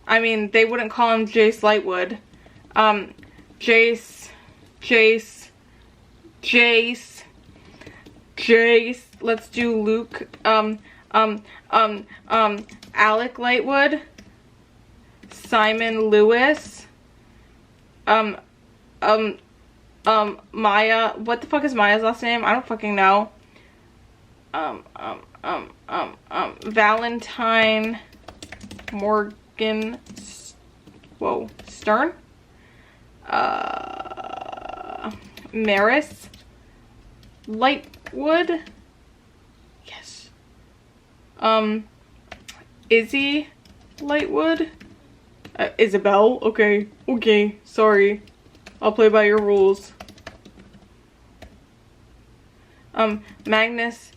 A: I mean, they wouldn't call him Jace Lightwood. Jace. Let's do Luke. Alec Lightwood. Simon Lewis. Maya. What the fuck is Maya's last name? I don't fucking know. Valentine Morgan. Whoa. Stern. Maris Lightwood. Yes. Izzy Lightwood. Isabel. Okay. Sorry. I'll play by your rules. Magnus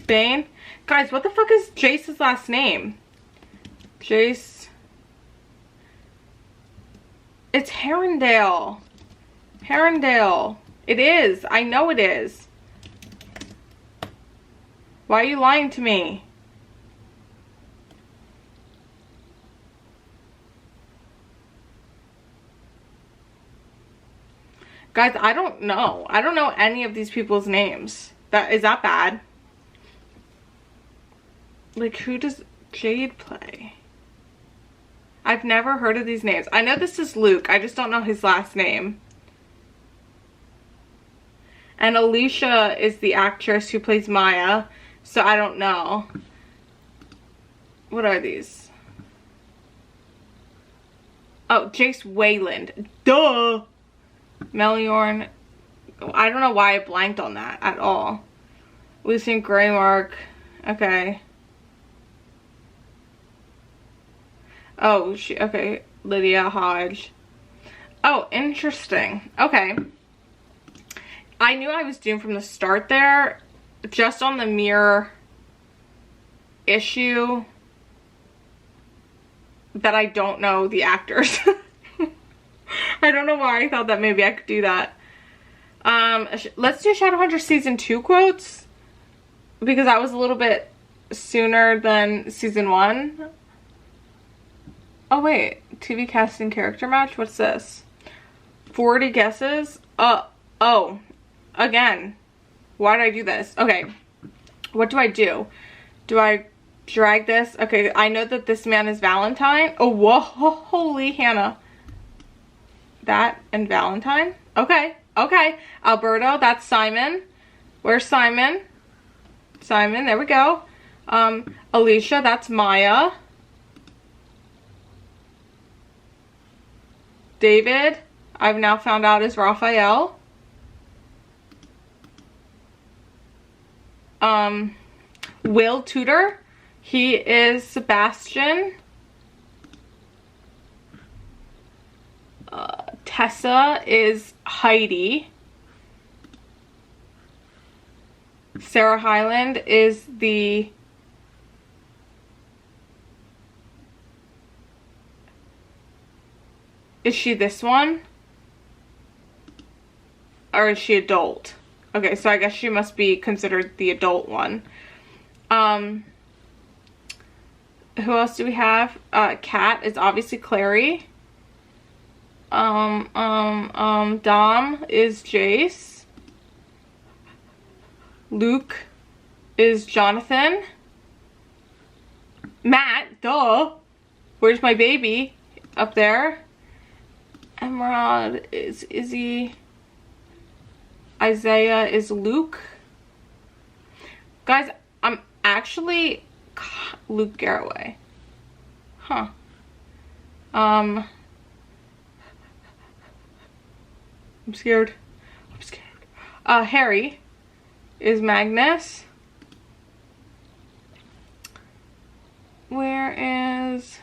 A: Bane. Guys, what the fuck is Jace's last name? Jace. It's Herondale. It is. I know it is. Why are you lying to me? Guys, I don't know. I don't know any of these people's names. Is that bad? Like, who does Jade play? I've never heard of these names. I know this is Luke. I just don't know his last name. And Alicia is the actress who plays Maya. So I don't know. What are these? Oh, Jace Wayland. Duh! Meliorn. I don't know why I blanked on that at all. Lucian Greymark. Okay. Oh, okay. Lydia Hodge. Oh, interesting. Okay. I knew I was doomed from the start there. Just on the mere issue that I don't know the actors. I don't know why I thought that maybe I could do that. Let's do Shadowhunters Season 2 quotes. Because that was a little bit sooner than Season 1. Oh wait, TV casting character match? What's this? 40 guesses? Oh, again. Why did I do this? Okay, what do I do? Do I drag this? Okay, I know that this man is Valentine. Oh, whoa, holy Hannah. That and Valentine? Okay, okay. Alberto, that's Simon. Where's Simon? Simon, there we go. Alicia, that's Maya. David, I've now found out is Raphael. Will Tudor, he is Sebastian. Tessa is Heidi. Sarah Hyland is the... Is she this one? Or is she adult? Okay, so I guess she must be considered the adult one. Who else do we have? Kat is obviously Clary. Dom is Jace. Luke is Jonathan. Matt, duh. Where's my baby? Up there. Emerald is Izzy. Isaiah is Luke. Guys, I'm actually Luke Garraway. Huh. I'm scared. I'm scared. Harry is Magnus. Where is...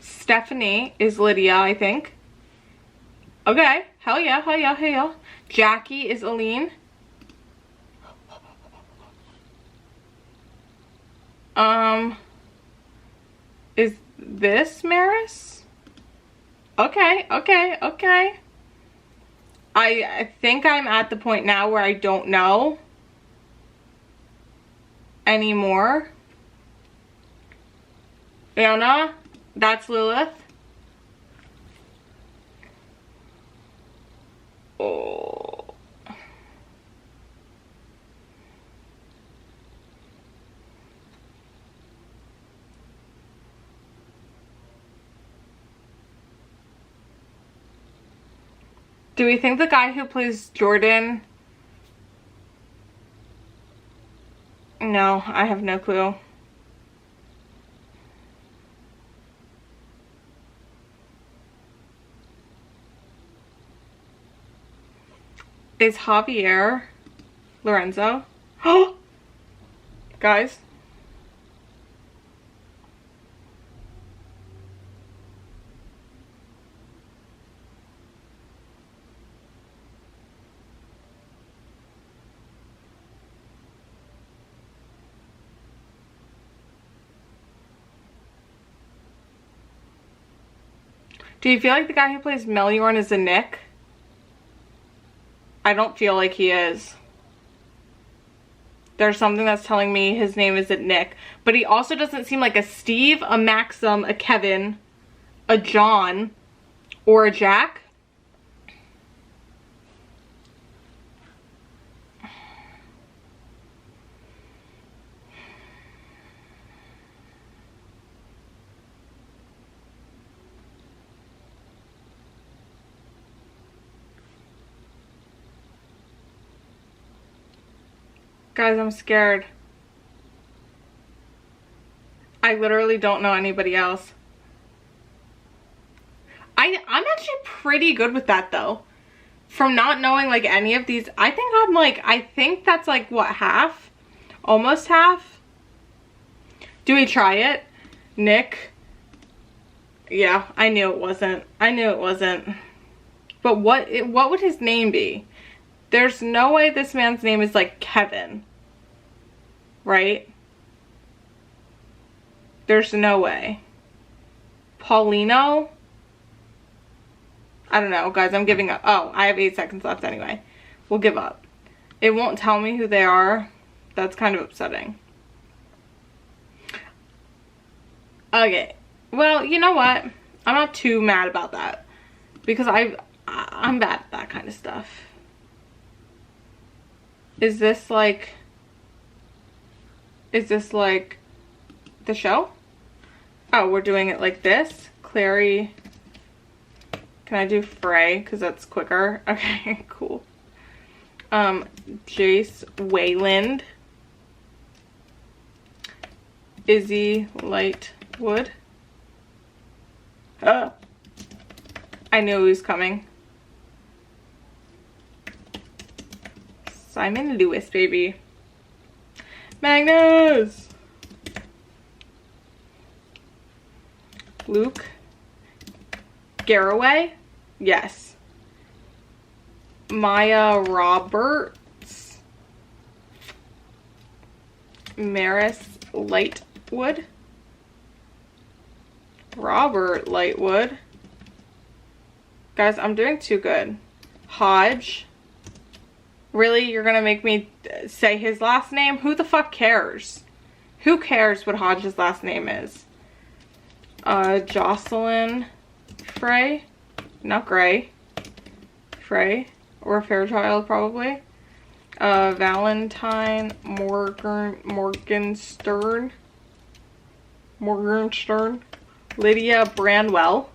A: Stephanie is Lydia, I think. Okay. Hell yeah, hell yeah, hell yeah. Jackie is Aline. Is this Maris? Okay, okay, okay. I think I'm at the point now where I don't know anymore. Anna, that's Lilith. Oh. Do we think the guy who plays Jordan? No, I have no clue. Is Javier Lorenzo? Oh, guys. Do you feel like the guy who plays Meliorn is a Nick? I don't feel like he is. There's something that's telling me his name isn't Nick. But he also doesn't seem like a Steve, a Maxim, a Kevin, a John, or a Jack. Guys, I'm scared. I literally don't know anybody else. I'm actually pretty good with that though. From not knowing like any of these, I think that's like what, half? Almost half? Do we try it? Nick? Yeah, I knew it wasn't. I knew it wasn't. But what would his name be? There's no way this man's name is like Kevin. Right? There's no way. Paulino? I don't know, guys, I'm giving up. Oh, I have 8 seconds left anyway. We'll give up. It won't tell me who they are. That's kind of upsetting. Okay. Well, you know what? I'm not too mad about that. Because I'm bad at that kind of stuff. Is this like the show? Oh, we're doing it like this? Clary. Can I do Frey? Because that's quicker. Okay, cool. Jace Wayland. Izzy Lightwood. I knew he was coming. Simon Lewis, baby. Magnus! Luke. Garraway? Yes. Maya Roberts. Maris Lightwood. Robert Lightwood. Guys, I'm doing too good. Hodge. Really? You're gonna make me say his last name? Who the fuck cares? Who cares what Hodge's last name is? Jocelyn Frey? Not Gray. Frey. Or Fairchild, probably. Valentine Morgenstern. Lydia Brandwell.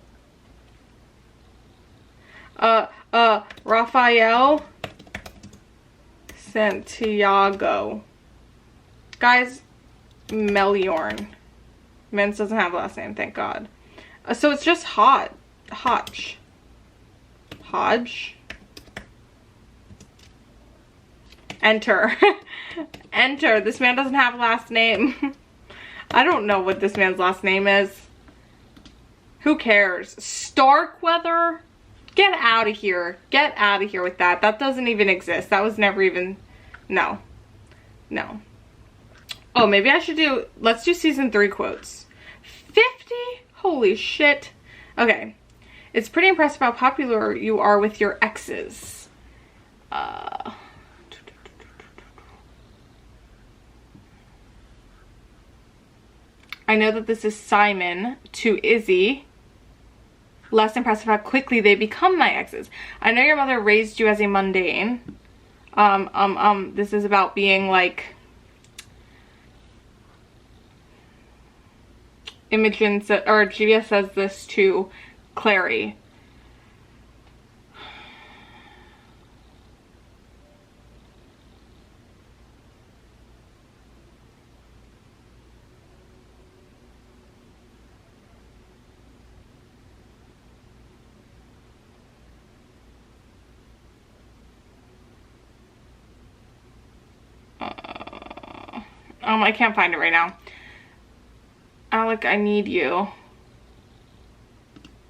A: Raphael Santiago. Guys, Meliorn. Mens doesn't have a last name, thank God. So it's just Hodge. Enter. Enter. This man doesn't have a last name. I don't know what this man's last name is. Who cares? Starkweather? Get out of here. Get out of here with that. That doesn't even exist. That was never even... No. No. Oh, maybe I should do... Let's do season 3 quotes. 50? Holy shit. Okay. It's pretty impressive how popular you are with your exes. I know that this is Simon to Izzy. Less impressive how quickly they become my exes. I know your mother raised you as a mundane. This is about being like Imogen or Gia says this to Clary. I can't find it right now. Alec, I need you.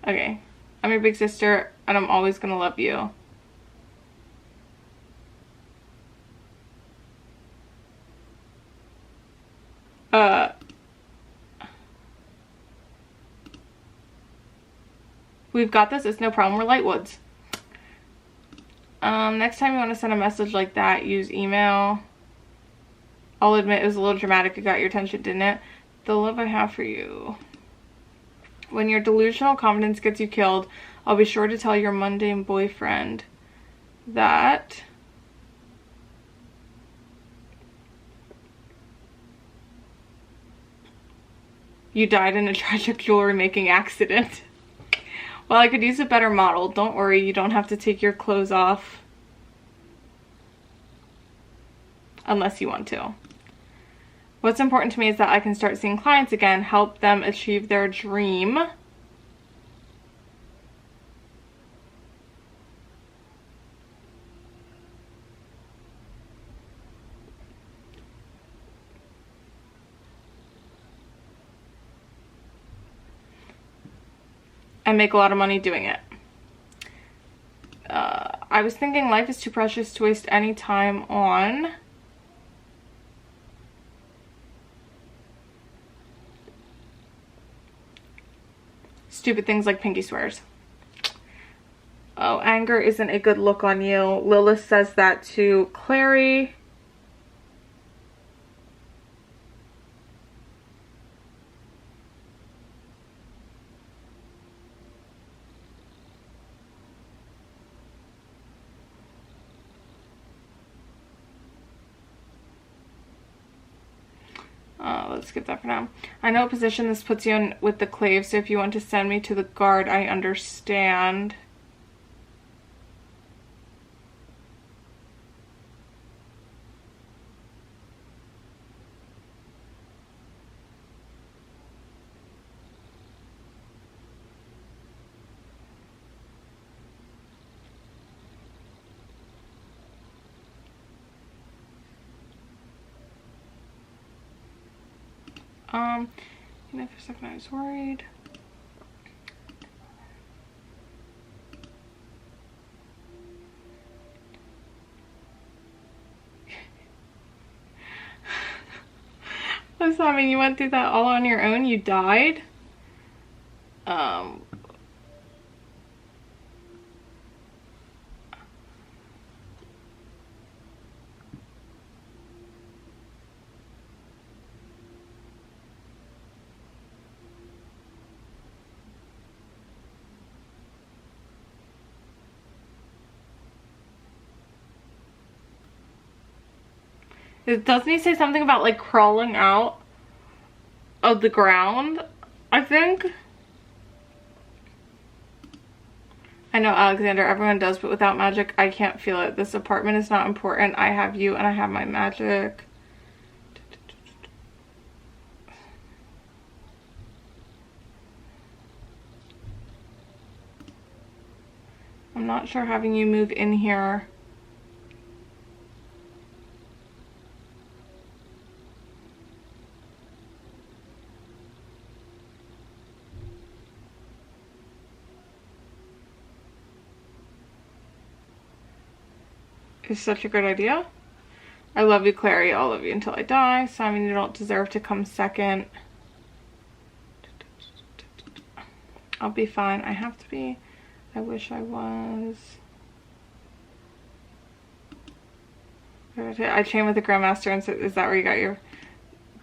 A: Okay. I'm your big sister, and I'm always gonna love you. We've got this. It's no problem. We're Lightwoods. Next time you want to send a message like that, use email. I'll admit it was a little dramatic. It got your attention, didn't it? The love I have for you. When your delusional confidence gets you killed, I'll be sure to tell your mundane boyfriend that you died in a tragic jewelry making accident. Well, I could use a better model. Don't worry, you don't have to take your clothes off. Unless you want to. What's important to me is that I can start seeing clients again, help them achieve their dream. And make a lot of money doing it. I was thinking life is too precious to waste any time on. Stupid things like pinky swears. Oh, anger isn't a good look on you. Lilith says that to Clary. Let's skip that for now. I know what position this puts you in with the clave, so if you want to send me to the guard, I understand. You know, for a second I was worried. What's that mean? You went through that all on your own? You died? Doesn't he say something about like crawling out of the ground? I think. I know, Alexander, everyone does, but without magic, I can't feel it. This apartment is not important. I have you and I have my magic. I'm not sure having you move in here is such a good idea. I love you, Clary. I'll love you until I die. Simon, you don't deserve to come second. I'll be fine. I have to be. I wish I was. I trained with the Grandmaster, and so is that where you got your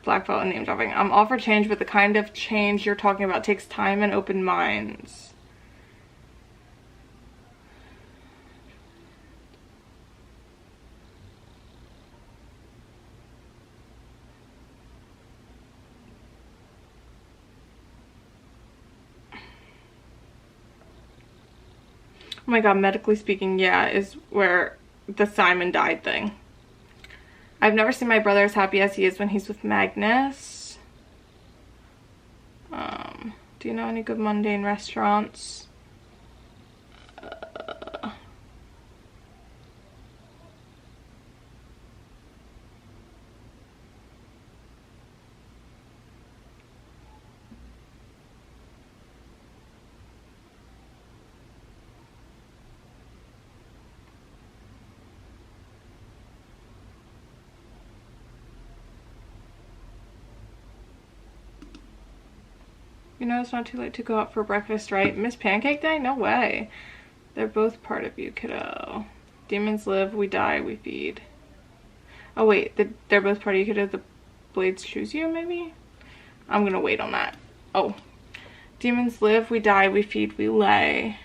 A: black belt and name dropping? I'm all for change, but the kind of change you're talking about takes time and open minds. Oh my god, medically speaking, yeah, is where the Simon died thing. I've never seen my brother as happy as he is when he's with Magnus. Do you know any good mundane restaurants? You know it's not too late to go out for breakfast, right? Miss Pancake Day? No way. They're both part of you, kiddo. Demons live, we die, we feed. Oh wait, they're both part of you. Could have the blades choose you, maybe? I'm gonna wait on that. Oh. Demons live, we die, we feed, we lay.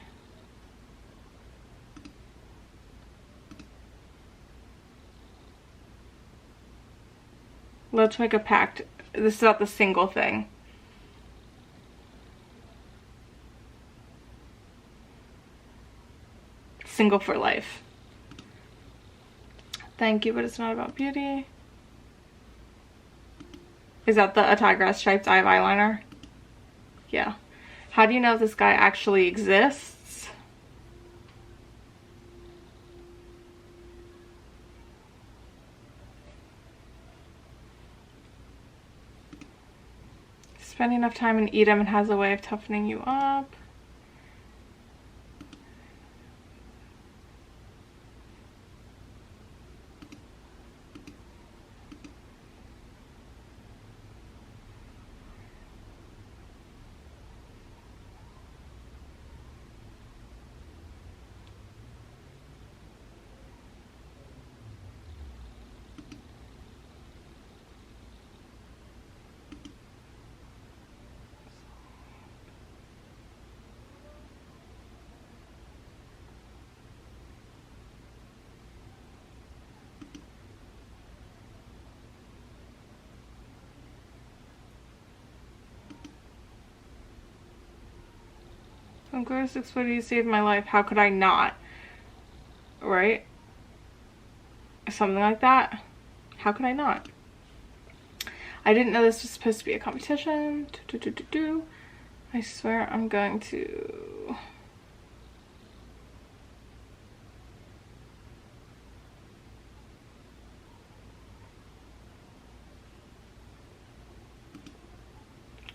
A: Let's make a pact. This is about the single thing. Single for life. Thank you, but it's not about beauty. Is that the tigress striped eye of eyeliner? Yeah. How do you know if this guy actually exists? Spend enough time in Edom and has a way of toughening you up. I'm going to explode you, saved my life. How could I not? Right? Something like that. How could I not? I didn't know this was supposed to be a competition. I swear I'm going to...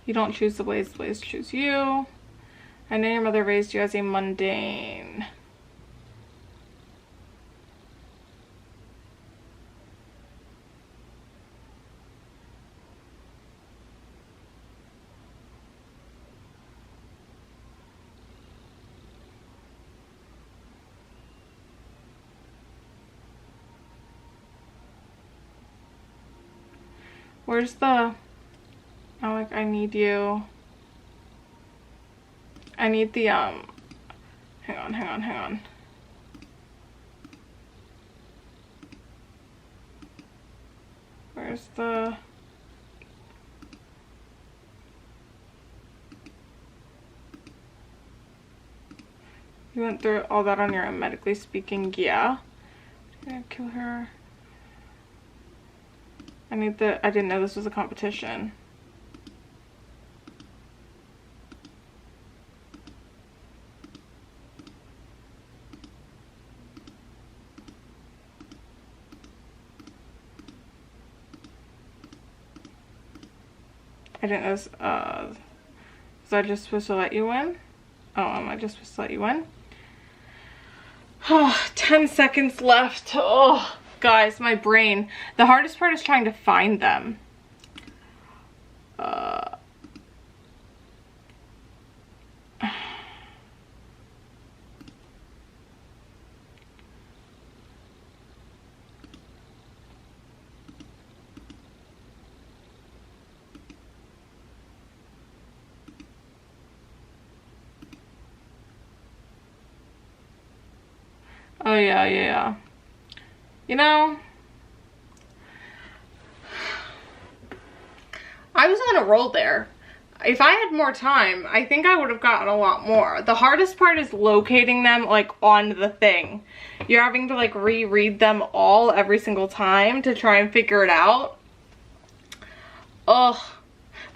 A: You don't choose the blades choose you. I know your mother raised you as a mundane. Where's the... Oh, like, I need you. I need the, hang on. Where's the... You went through all that on your own, medically speaking, yeah. I'm gonna kill her. I need the... I didn't know this was a competition. I didn't know this, was I just supposed to let you in? Oh, am I just supposed to let you in? Oh, 10 seconds left. Oh, guys, my brain. The hardest part is trying to find them. Oh, yeah. You know, I was on a roll there. If I had more time, I think I would have gotten a lot more. The hardest part is locating them, like, on the thing. You're having to, like, reread them all every single time to try and figure it out. Ugh.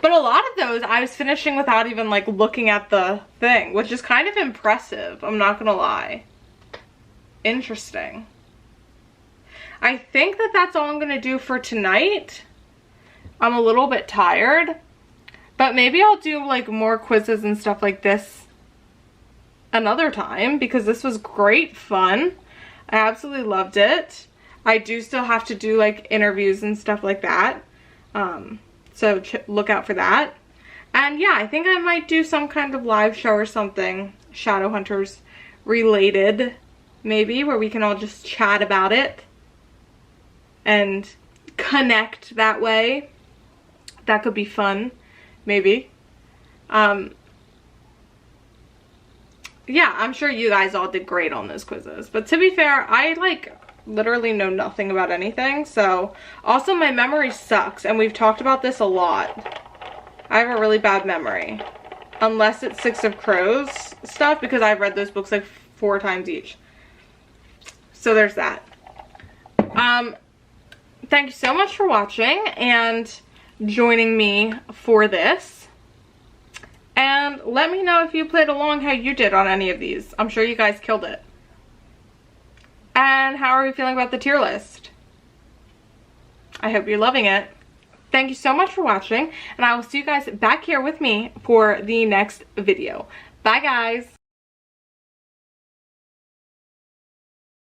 A: But a lot of those I was finishing without even, like, looking at the thing, which is kind of impressive, I'm not gonna lie. Interesting. I think that that's all I'm gonna do for tonight. I'm a little bit tired, but maybe I'll do like more quizzes and stuff like this another time, because this was great fun. I absolutely loved it. I do still have to do like interviews and stuff like that, so look out for that. And yeah, I think I might do some kind of live show or something, Shadowhunters related, maybe, where we can all just chat about it. and connect that way. That could be fun, maybe. Yeah, I'm sure you guys all did great on those quizzes. But to be fair, I like literally know nothing about anything. So also my memory sucks, and we've talked about this a lot. I have a really bad memory. Unless it's Six of Crows stuff, because I've read those books like 4 times each. So there's that. Thank you so much for watching and joining me for this. And let me know if you played along how you did on any of these. I'm sure you guys killed it. And how are we feeling about the tier list? I hope you're loving it. Thank you so much for watching, and I will see you guys back here with me for the next video. Bye, guys.